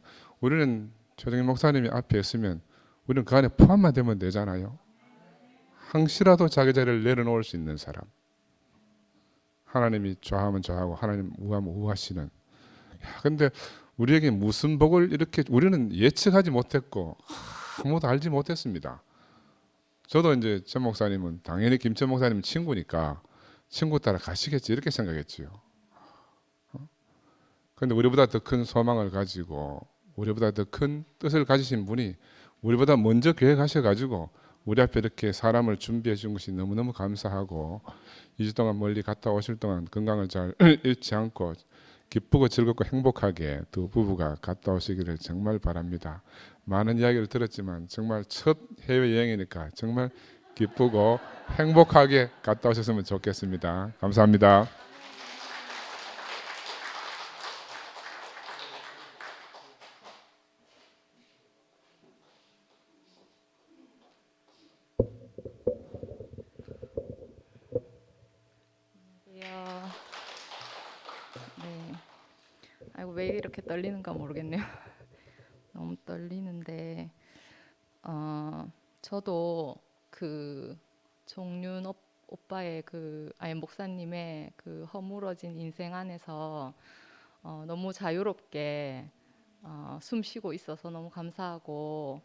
우리는 최정일 목사님이 앞에 있으면 우리는 그 안에 포함만 되면 되잖아요. 항시라도 자기 자리를 내려놓을 수 있는 사람. 하나님이 좌하면 좌하고 하나님 우하면 우하시는. 근데 우리에게 무슨 복을 이렇게 우리는 예측하지 못했고 아무도 알지 못했습니다. 저도 이제 전 목사님은 당연히 김천 목사님 친구니까 친구 따라 가시겠지 이렇게 생각했지요. 그런데 우리보다 더 큰 소망을 가지고 우리보다 더 큰 뜻을 가지신 분이 우리보다 먼저 교회 가셔가지고 우리 앞에 이렇게 사람을 준비해 준 것이 너무너무 감사하고 2주 동안 멀리 갔다 오실 동안 건강을 잘 잃지 않고 기쁘고 즐겁고 행복하게 두 부부가 갔다 오시기를 정말 바랍니다. 많은 이야기를 들었지만 정말 첫 해외여행이니까 정말 기쁘고 행복하게 갔다 오셨으면 좋겠습니다. 감사합니다. 네. 아이고 왜 이렇게 떨리는가 모르겠네요. 너무 떨리는데 저도 그 종륜 오빠의 목사님의 그 허물어진 인생 안에서 너무 자유롭게 숨 쉬고 있어서 너무 감사하고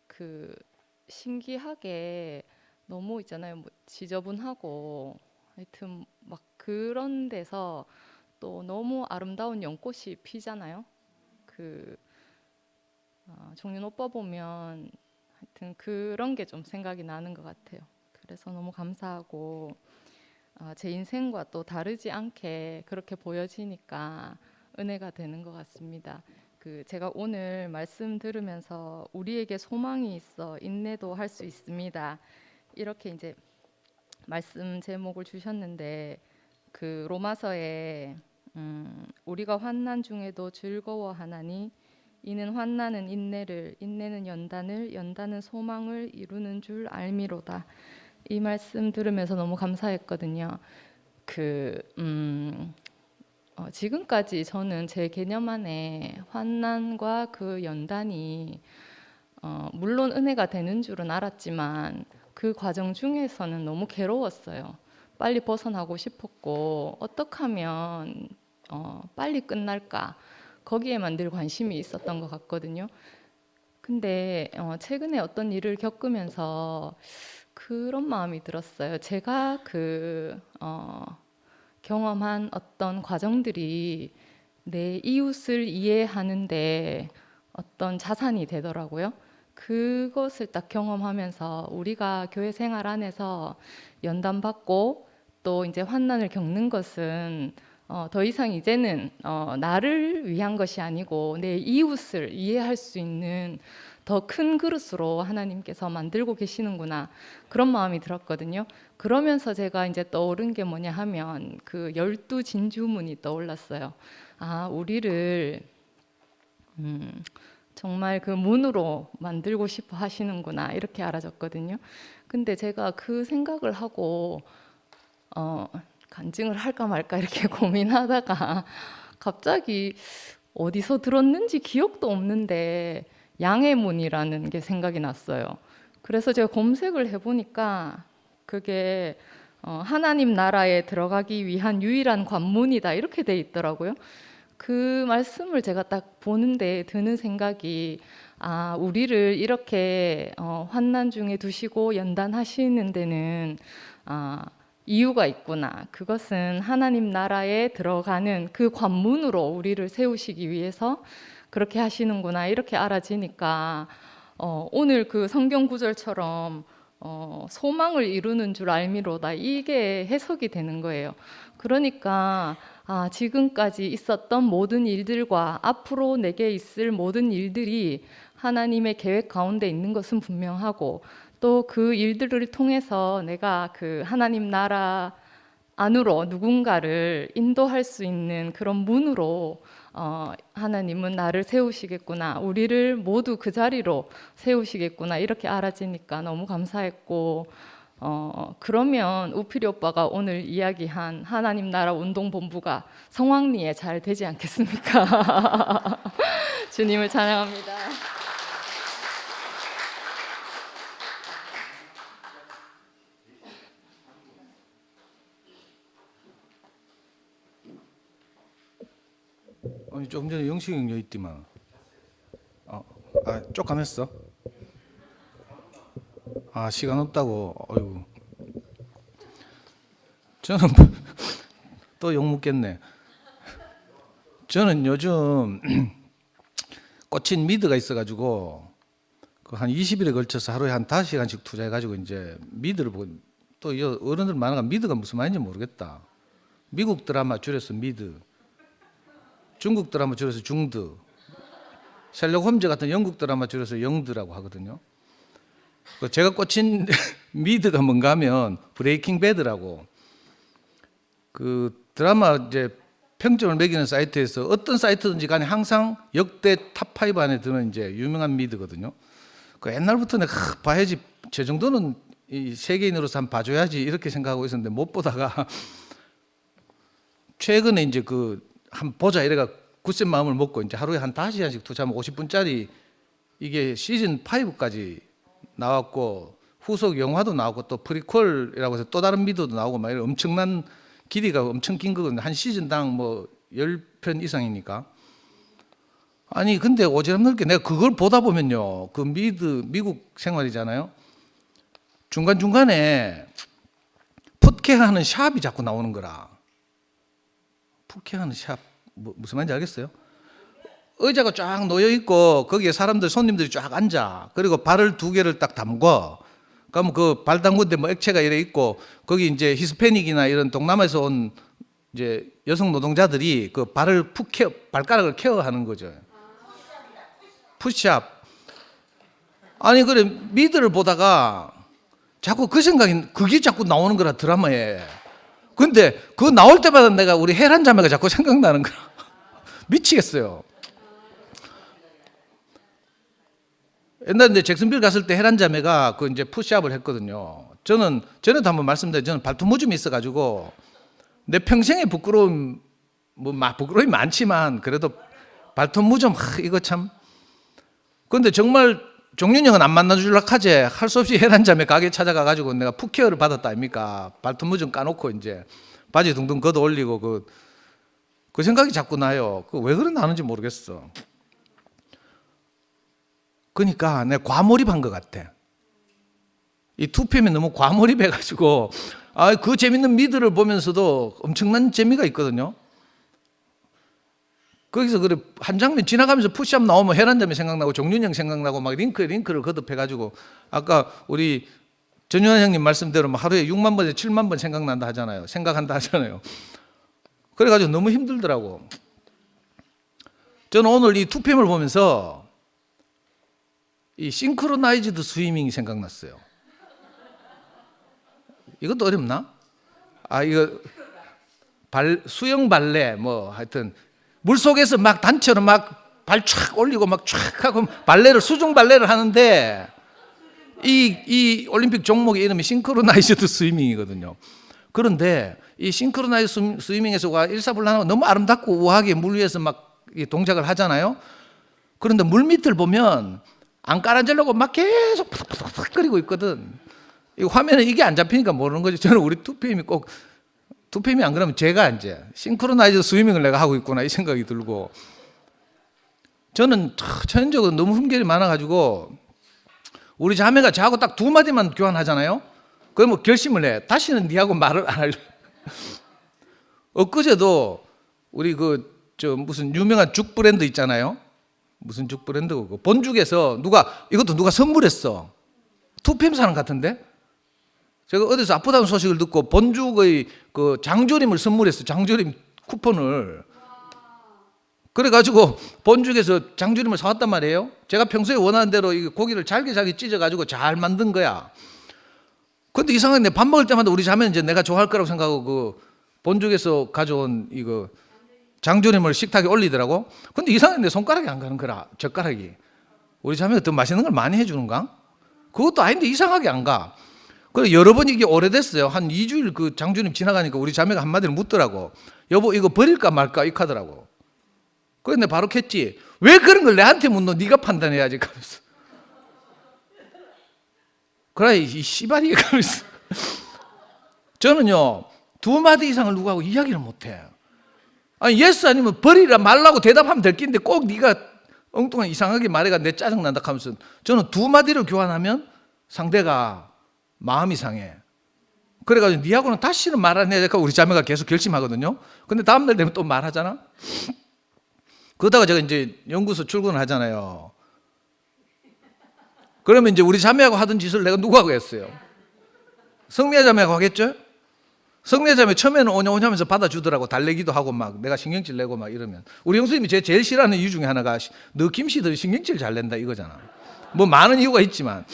그 신기하게 너무 있잖아요. 뭐 지저분하고 하여튼 막 그런 데서 또 너무 아름다운 연꽃이 피잖아요. 그 종륜 오빠 보면 하여튼 그런 게 좀 생각이 나는 것 같아요. 그래서 너무 감사하고 제 인생과 또 다르지 않게 그렇게 보여지니까 은혜가 되는 것 같습니다. 제가 오늘 말씀 들으면서 우리에게 소망이 있어 인내도 할 수 있습니다. 이렇게 이제 말씀 제목을 주셨는데 그 로마서에 우리가 환난 중에도 즐거워하나니 이는 환난은 인내를, 인내는 연단을, 연단은 소망을 이루는 줄 알미로다. 이 말씀 들으면서 너무 감사했거든요. 지금까지 저는 제 개념 안에 환난과 그 연단이 물론 은혜가 되는 줄은 알았지만 그 과정 중에서는 너무 괴로웠어요. 빨리 벗어나고 싶었고 어떻게 하면 빨리 끝날까 거기에만 늘 관심이 있었던 것 같거든요. 근데 최근에 어떤 일을 겪으면서 그런 마음이 들었어요. 제가 경험한 어떤 과정들이 내 이웃을 이해하는데 어떤 자산이 되더라고요. 그것을 딱 경험하면서 우리가 교회 생활 안에서 연단받고 또 이제 환난을 겪는 것은 더 이상 이제는 나를 위한 것이 아니고 내 이웃을 이해할 수 있는 더 큰 그릇으로 하나님께서 만들고 계시는구나 그런 마음이 들었거든요. 그러면서 제가 이제 떠오른 게 뭐냐 하면 그 12진주문이 떠올랐어요. 우리를 정말 그 문으로 만들고 싶어 하시는구나 이렇게 알아졌거든요. 근데 제가 그 생각을 하고 간증을 할까 말까 이렇게 고민하다가 갑자기 어디서 들었는지 기억도 없는데 양의 문이라는 게 생각이 났어요. 그래서 제가 검색을 해보니까 그게 하나님 나라에 들어가기 위한 유일한 관문이다 이렇게 돼 있더라고요. 그 말씀을 제가 딱 보는데 드는 생각이 우리를 이렇게 환난 중에 두시고 연단하시는 데는 이유가 있구나. 그것은 하나님 나라에 들어가는 그 관문으로 우리를 세우시기 위해서 그렇게 하시는구나 이렇게 알아지니까 오늘 그 성경 구절처럼 소망을 이루는 줄 알미로다 이게 해석이 되는 거예요. 그러니까 지금까지 있었던 모든 일들과 앞으로 내게 있을 모든 일들이 하나님의 계획 가운데 있는 것은 분명하고 또 그 일들을 통해서 내가 그 하나님 나라 안으로 누군가를 인도할 수 있는 그런 문으로 하나님은 나를 세우시겠구나, 우리를 모두 그 자리로 세우시겠구나, 이렇게 알아지니까 너무 감사했고, 그러면 우필이 오빠가 오늘 이야기한 하나님 나라 운동본부가 성황리에 잘 되지 않겠습니까? 주님을 찬양합니다. 아니 조금 전에 영식이 형 여기 있지만 쪽감했어? 시간 없다고. 어이구. 저는 또 욕 묻겠네. 저는 요즘 꽂힌 미드가 있어가지고 그 한 20일에 걸쳐서 하루에 한 5시간씩 투자해가지고 이제 미드를 보고, 또 어른들 많아가 미드가 무슨 말인지 모르겠다. 미국 드라마 줄여서 미드, 중국 드라마 줄여서 중드, 셜록 홈즈 같은 영국 드라마 줄여서 영드라고 하거든요. 제가 꽂힌 미드가 뭔가 하면 브레이킹 배드라고, 그 드라마 이제 평점을 매기는 사이트에서 어떤 사이트든지 간에 항상 역대 탑5 안에 드는 이제 유명한 미드거든요. 그 옛날부터 내가 봐야지, 저 정도는 이 세계인으로서 한번 봐줘야지 이렇게 생각하고 있었는데 못 보다가 최근에 이제 그 한번 보자 이래가 굳센 마음을 먹고 이제 하루에 한 5시간씩 투자하면 50분짜리 이게 시즌 5까지 나왔고 후속 영화도 나오고 또 프리퀄이라고 해서 또 다른 미드도 나오고 막 이런 엄청난 길이가 엄청 긴 거거든요. 한 시즌당 뭐 10편 이상이니까. 아니 근데 오지랖 넓게 내가 그걸 보다 보면요, 그 미국 생활이잖아요. 중간중간에 풋케하는 샵이 자꾸 나오는 거라. 풋케하는 샵 무슨 말인지 알겠어요? 의자가 쫙 놓여 있고 거기에 손님들이 쫙 앉아. 그리고 발을 2개를 딱 담궈. 그러면 그 발 담그는데 뭐 액체가 이래 있고, 거기 이제 히스패닉이나 이런 동남아에서 온 이제 여성 노동자들이 그 발을 발가락을 케어하는 거죠. 푸시업. 아니 그래 미드를 보다가 자꾸 그 생각이, 그게 자꾸 나오는 거라 드라마에. 근데 그거 나올 때마다 내가 우리 혜란 자매가 자꾸 생각나는 거야. 미치겠어요. 옛날에 이제 잭슨빌 갔을 때 혜란 자매가 그 이제 푸시업을 했거든요. 저는 전에도 한번 말씀드렸는데 저는 발톱무좀이 있어가지고 내 평생의 부끄러움, 부끄러움이 많지만 그래도 발톱무좀 이거 참. 근데 정말 종윤형은 안 만나주려고 하지, 할 수 없이 혜란 자매 가게 찾아가가지고 내가 푸케어를 받았다 아닙니까? 발톱무좀 까놓고 이제 바지 둥둥 걷어 올리고 그 생각이 자꾸 나요. 왜 그런 나는지 모르겠어. 그러니까 내가 과몰입한 것 같아. 이 2PM에 너무 과몰입해가지고 그 재밌는 미드를 보면서도 엄청난 재미가 있거든요. 거기서 그래 한 장면 지나가면서 푸시업 나오면 혜란자매 생각나고 종윤형 생각나고 막 링크를 거듭해가지고, 아까 우리 전윤환 형님 말씀대로 하루에 6만 번에서 7만 번 생각난다 하잖아요. 생각한다 하잖아요. 그래가지고 너무 힘들더라고. 저는 오늘 이 2PM을 보면서 이 싱크로나이즈드 스위밍이 생각났어요. 이것도 어렵나? 이거 수영 발레 하여튼 물속에서 막 단체로 막 발 촥 올리고 막 촥 하고 수중 발레를 하는데 이 올림픽 종목의 이름이 싱크로나이즈드 스위밍이거든요. 그런데 이 싱크로나이즈드 스위밍에서가 일사불란하고 너무 아름답고 우아하게 물 위에서 막 동작을 하잖아요. 그런데 물 밑을 보면 안 깔아주려고 막 계속 푸득푸득 끓이고 있거든. 이 화면에 이게 안 잡히니까 모르는 거지. 저는 우리 2PM이 꼭 2PM이 안 그러면 제가 이제 싱크로나이즈 스위밍을 내가 하고 있구나 이 생각이 들고, 저는 천연적으로 너무 흠결이 많아가지고 우리 자매가 저하고 딱 2마디만 교환하잖아요. 그러면 결심을 해. 다시는 니하고 말을 안 할래. 엊그제도 우리 무슨 유명한 죽 브랜드 있잖아요. 무슨 죽 브랜드고 본죽에서 이것도 누가 선물했어. 2PM 사람 같은데? 제가 어디서 아프다는 소식을 듣고 본죽의 그 장조림을 선물했어. 장조림 쿠폰을. 그래가지고 본죽에서 장조림을 사왔단 말이에요. 제가 평소에 원하는 대로 이 고기를 잘게 찢어가지고 잘 만든 거야. 근데 이상하게 내 밥 먹을 때마다 우리 자매는 이제 내가 좋아할 거라고 생각하고 본족에서 가져온 이거 장조림을 식탁에 올리더라고. 근데 이상하게 내 손가락이 안 가는 거라. 젓가락이. 우리 자매가 더 맛있는 걸 많이 해주는가? 그것도 아닌데 이상하게 안 가. 그래 여러 번 이게 오래됐어요. 한 2주일 그 장조림 지나가니까 우리 자매가 한마디를 묻더라고. 여보 이거 버릴까 말까 이렇게 하더라고. 그래서 내가 바로 캤지. 왜 그런 걸 내한테 묻노? 네가 판단해야지. 가면서. 그래 이 씨발이 가면서. 저는요 2마디 이상을 누구하고 이야기를 못해. 아니 예스 아니면 버리라 말라고 대답하면 될 낀데 꼭 네가 엉뚱한 이상하게 말해가 내 짜증난다 하면서 저는 2마디를 교환하면 상대가 마음이 상해. 그래가지고 니하고는 다시는 말 안 해. 우리 자매가 계속 결심하거든요. 근데 다음날 되면 또 말하잖아. 그러다가 제가 이제 연구소 출근을 하잖아요. 그러면 이제 우리 자매하고 하던 짓을 내가 누구하고 했어요? 성미아 자매하고 하겠죠? 성미아 자매 처음에는 오냐오냐 하면서 받아주더라고. 달래기도 하고 막 내가 신경질 내고 막 이러면. 우리 형수님이 제일 싫어하는 이유 중에 하나가 너 김씨들 신경질 잘 낸다 이거잖아. 뭐 많은 이유가 있지만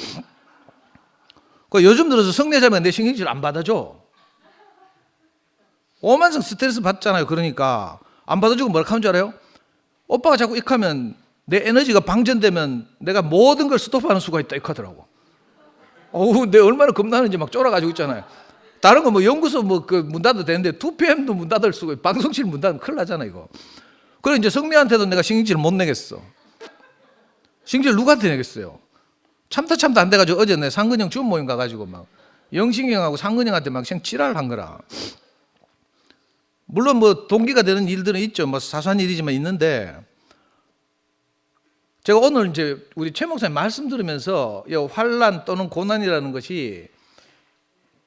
그 요즘 들어서 성미아 자매가 내 신경질 안 받아줘. 오만성 스트레스 받잖아요. 그러니까 안 받아주고 뭐라 하는 줄 알아요? 오빠가 자꾸 이렇게 하면 내 에너지가 방전되면 내가 모든 걸 스톱하는 수가 있다 이렇게 하더라고. 어우 내가 얼마나 겁나는지 막 쫄아가지고 있잖아요. 다른 거 뭐 연구소 뭐 그 문 닫아도 되는데 2PM도 문 닫을 수가 있고 방송실 문 닫으면 큰일 나잖아 이거. 그래 이제 성미한테도 내가 신경질을 못 내겠어. 신경질 누구한테 내겠어요? 참다 안 돼가지고 어제 내 상근형 주업 모임 가가지고 막 영신형하고 상근형한테 막 지랄을 한 거라. 물론 뭐 동기가 되는 일들은 있죠. 뭐 사소한 일이지만 있는데 제가 오늘 이제 우리 최 목사님 말씀 들으면서 이 환란 또는 고난이라는 것이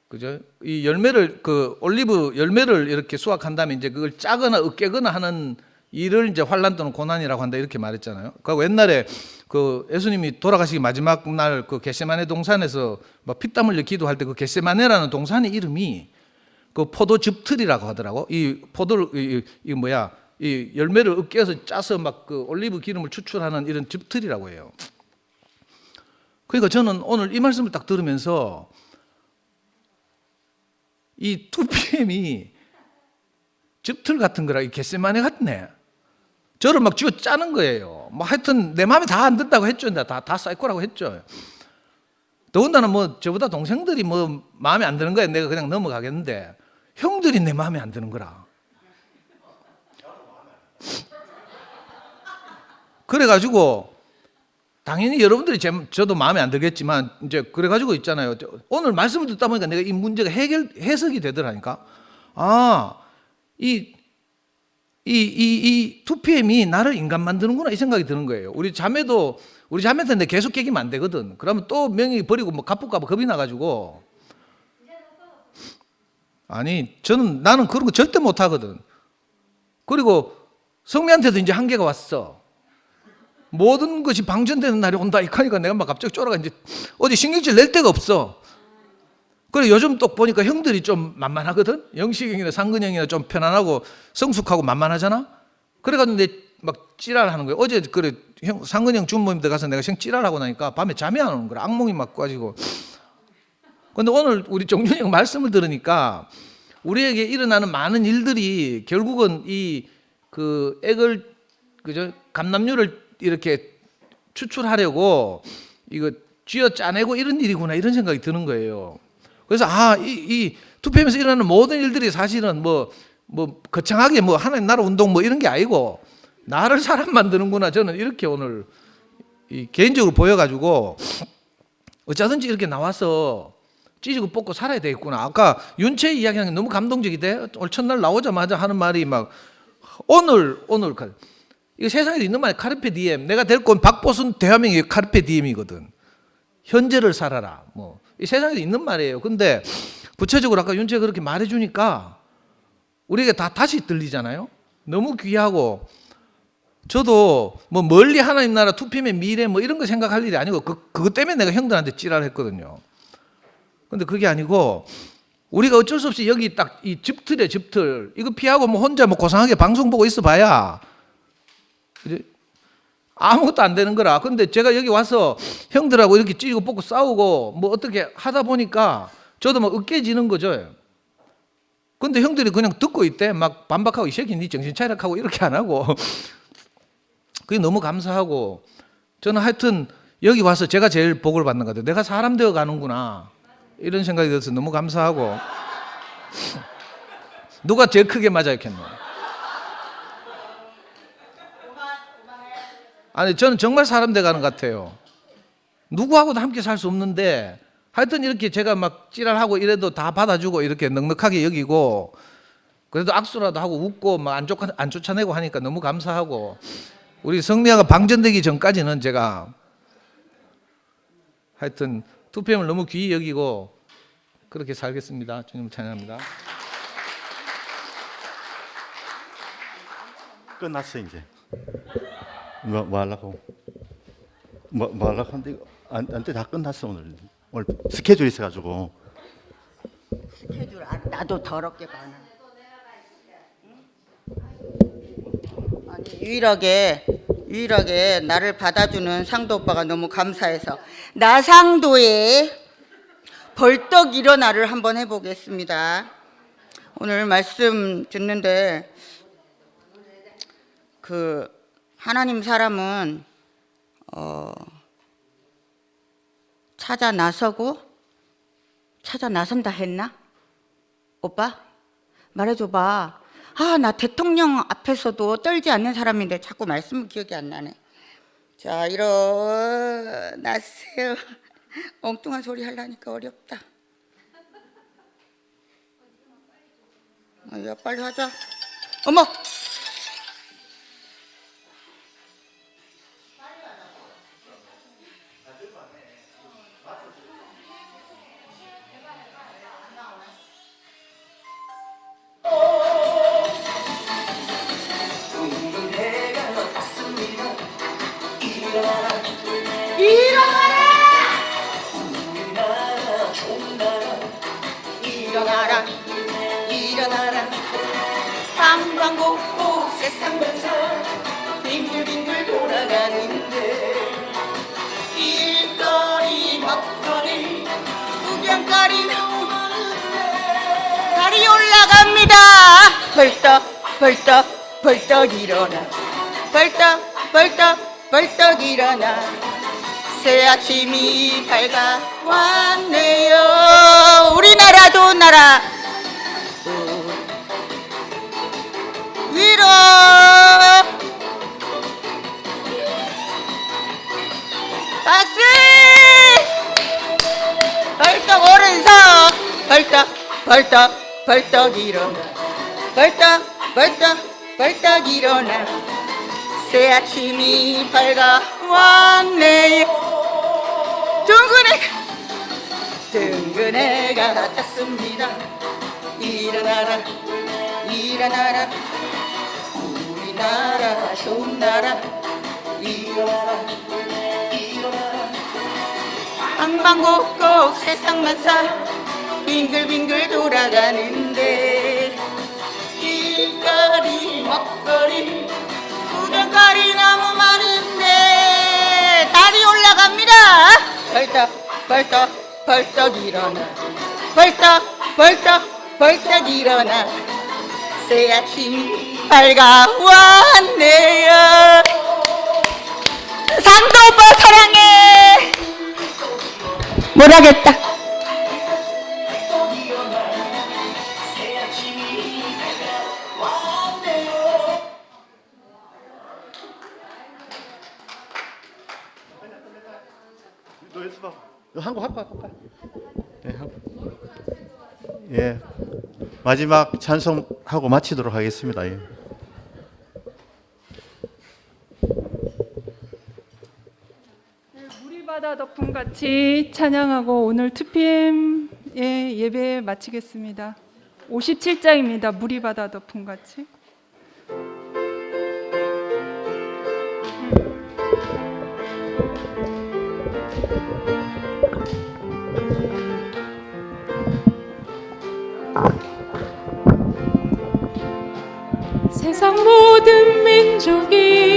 그죠? 이 열매를 그 올리브 열매를 이렇게 수확한 다음에 이제 그걸 짜거나 으깨거나 하는 일을 이제 환란 또는 고난이라고 한다 이렇게 말했잖아요. 그리고 옛날에 그 예수님이 돌아가시기 마지막 날 그 겟세마네 동산에서 막 피땀 흘려 기도할 때 그 겟세마네라는 동산의 이름이 그 포도즙틀이라고 하더라고. 이 포도를 이 뭐야 이 열매를 으깨서 짜서 막 그 올리브 기름을 추출하는 이런 즙틀이라고 해요. 그러니까 저는 오늘 이 말씀을 딱 들으면서 이 2PM이 즙틀 같은 거라 이 겟세마네 같네. 저를 막 쥐어 짜는 거예요. 뭐 하여튼 내 마음에 다 안 든다고 했죠. 다 사이코라고 했죠. 더군다나 뭐 저보다 동생들이 뭐 마음에 안 드는 거야. 내가 그냥 넘어가겠는데 형들이 내 마음에 안 드는 거라. 그래가지고 당연히 여러분들이 저도 마음에 안 들겠지만 이제 그래가지고 있잖아요. 오늘 말씀을 듣다 보니까 내가 이 문제가 해석이 되더라니까. 아, 이 2PM이 나를 인간 만드는구나 이 생각이 드는 거예요. 우리 자매한테 내 계속 깨기면 안 되거든. 그러면 또 명예 버리고 뭐 갚을까 봐 겁이 나가지고. 아니 나는 그런 거 절대 못 하거든. 그리고 성미한테도 이제 한계가 왔어. 모든 것이 방전되는 날이 온다 이러니까 내가 막 갑자기 쫄아가 이제 어디 신경질 낼 데가 없어. 그래 요즘 또 보니까 형들이 좀 만만하거든. 영식이 형이나 상근이 형이나 좀 편안하고 성숙하고 만만하잖아. 그래가지고 내 막 찌랄하는 거야. 어제 그래 상근이 형 주모님들 가서 내가 찌랄하고 나니까 밤에 잠이 안 오는 거야. 악몽이 막 가지고. 근데 오늘 우리 종준이 형 말씀을 들으니까 우리에게 일어나는 많은 일들이 결국은 이 그 액을 그죠 감남류를 이렇게 추출하려고 이거 쥐어 짜내고 이런 일이구나 이런 생각이 드는 거예요. 그래서 이 2PM에서 일어나는 모든 일들이 사실은 뭐 거창하게 뭐 하나님 나라 운동 뭐 이런 게 아니고 나를 사람 만드는구나 저는 이렇게 오늘 개인적으로 보여가지고 어쩌든지 이렇게 나와서 찢고 뽑고 살아야 되겠구나. 아까 윤채 이야기하는 게 너무 감동적이대. 오늘 첫날 나오자마자 하는 말이 막 오늘 이거 세상에도 있는 말이야. 카르페 디엠. 내가 데리고 온 박보순 대화명이 카르페 디엠이거든. 현재를 살아라. 뭐 이 세상에도 있는 말이에요. 근데 구체적으로 아까 윤채가 그렇게 말해주니까 우리에게 다 다시 들리잖아요. 너무 귀하고 저도 뭐 멀리 하나님 나라 2PM의 미래 뭐 이런 거 생각할 일이 아니고 그것 때문에 내가 형들한테 찌랄했거든요. 근데 그게 아니고 우리가 어쩔 수 없이 여기 딱 이 즙틀에 즙틀 이거 피하고 뭐 혼자 뭐 고상하게 방송 보고 있어 봐야 아무것도 안 되는 거라. 근데 제가 여기 와서 형들하고 이렇게 찌고 뽑고 싸우고 뭐 어떻게 하다 보니까 저도 뭐 으깨지는 거죠. 근데 형들이 그냥 듣고 있대. 막 반박하고 이 새끼 니 정신 차리라 하고 이렇게 안 하고. 그게 너무 감사하고 저는 하여튼 여기 와서 제가 제일 복을 받는 것 같아요. 내가 사람 되어 가는구나 이런 생각이 들어서 너무 감사하고. 누가 제일 크게 맞아야겠노? 아니 저는 정말 사람 되어 가는 것 같아요. 누구하고도 함께 살 수 없는데 하여튼 이렇게 제가 막 찌랄하고 이래도 다 받아주고 이렇게 넉넉하게 여기고 그래도 악수라도 하고 웃고 막 안 쫓아내고 하니까 너무 감사하고 우리 성미아가 방전되기 전까지는 제가 하여튼 투표임을 너무 귀히 여기고 그렇게 살겠습니다. 주님을 찬양합니다. 끝났어 이제. 뭐 하려고? 뭐 하려고 하는데 안돼 다 끝났어 오늘 스케줄 있어가지고. 스케줄 나도 더럽게 봐나. 아니 유일하게 나를 받아주는 상도 오빠가 너무 감사해서 나상도에 벌떡 일어나를 한번 해보겠습니다. 오늘 말씀 듣는데 그 하나님 사람은 찾아 나선다 했나? 오빠 말해줘봐. 아, 나 대통령 앞에서도 떨지 않는 사람인데 자꾸 말씀은 기억이 안 나네. 자, 일어나세요. 엉뚱한 소리 하려니까 어렵다. 야, 빨리 하자. 어머! 일어나라 방방곡곡 세상면서 빙글빙글 돌아가는데 일거리 먹거리 구경거리 나오는데 달이 올라갑니다. 벌떡 일어나 벌떡 일어나 새 아침이 밝아왔네요. 우리나라 좋은 나라 위로 박수. 벌떡 오른손 벌떡 일어나 벌떡 일어나 새 아침이 밝아왔네요. 둥근 해가 떴습니다. 일어나라 우리나라 좋은 나라 일어나라 방방곡곡 세상만사 빙글빙글 돌아가는데 일거리 먹거리 구경거리 너무 많은데 달이 올라갑니다. 벌떡 일어나 벌떡 일어나 새 아침이 밝아왔네요. 상도 오빠 사랑해. 못하겠다. 너 연습하고. 너 한국 할까? 예, 마지막 찬송하고 마치도록 하겠습니다. 예. 물이 바다 덮음 같이 찬양하고 오늘 2PM의 예배 마치겠습니다. 57장입니다. 물이 바다 덮음 같이. 세상 모든 민족이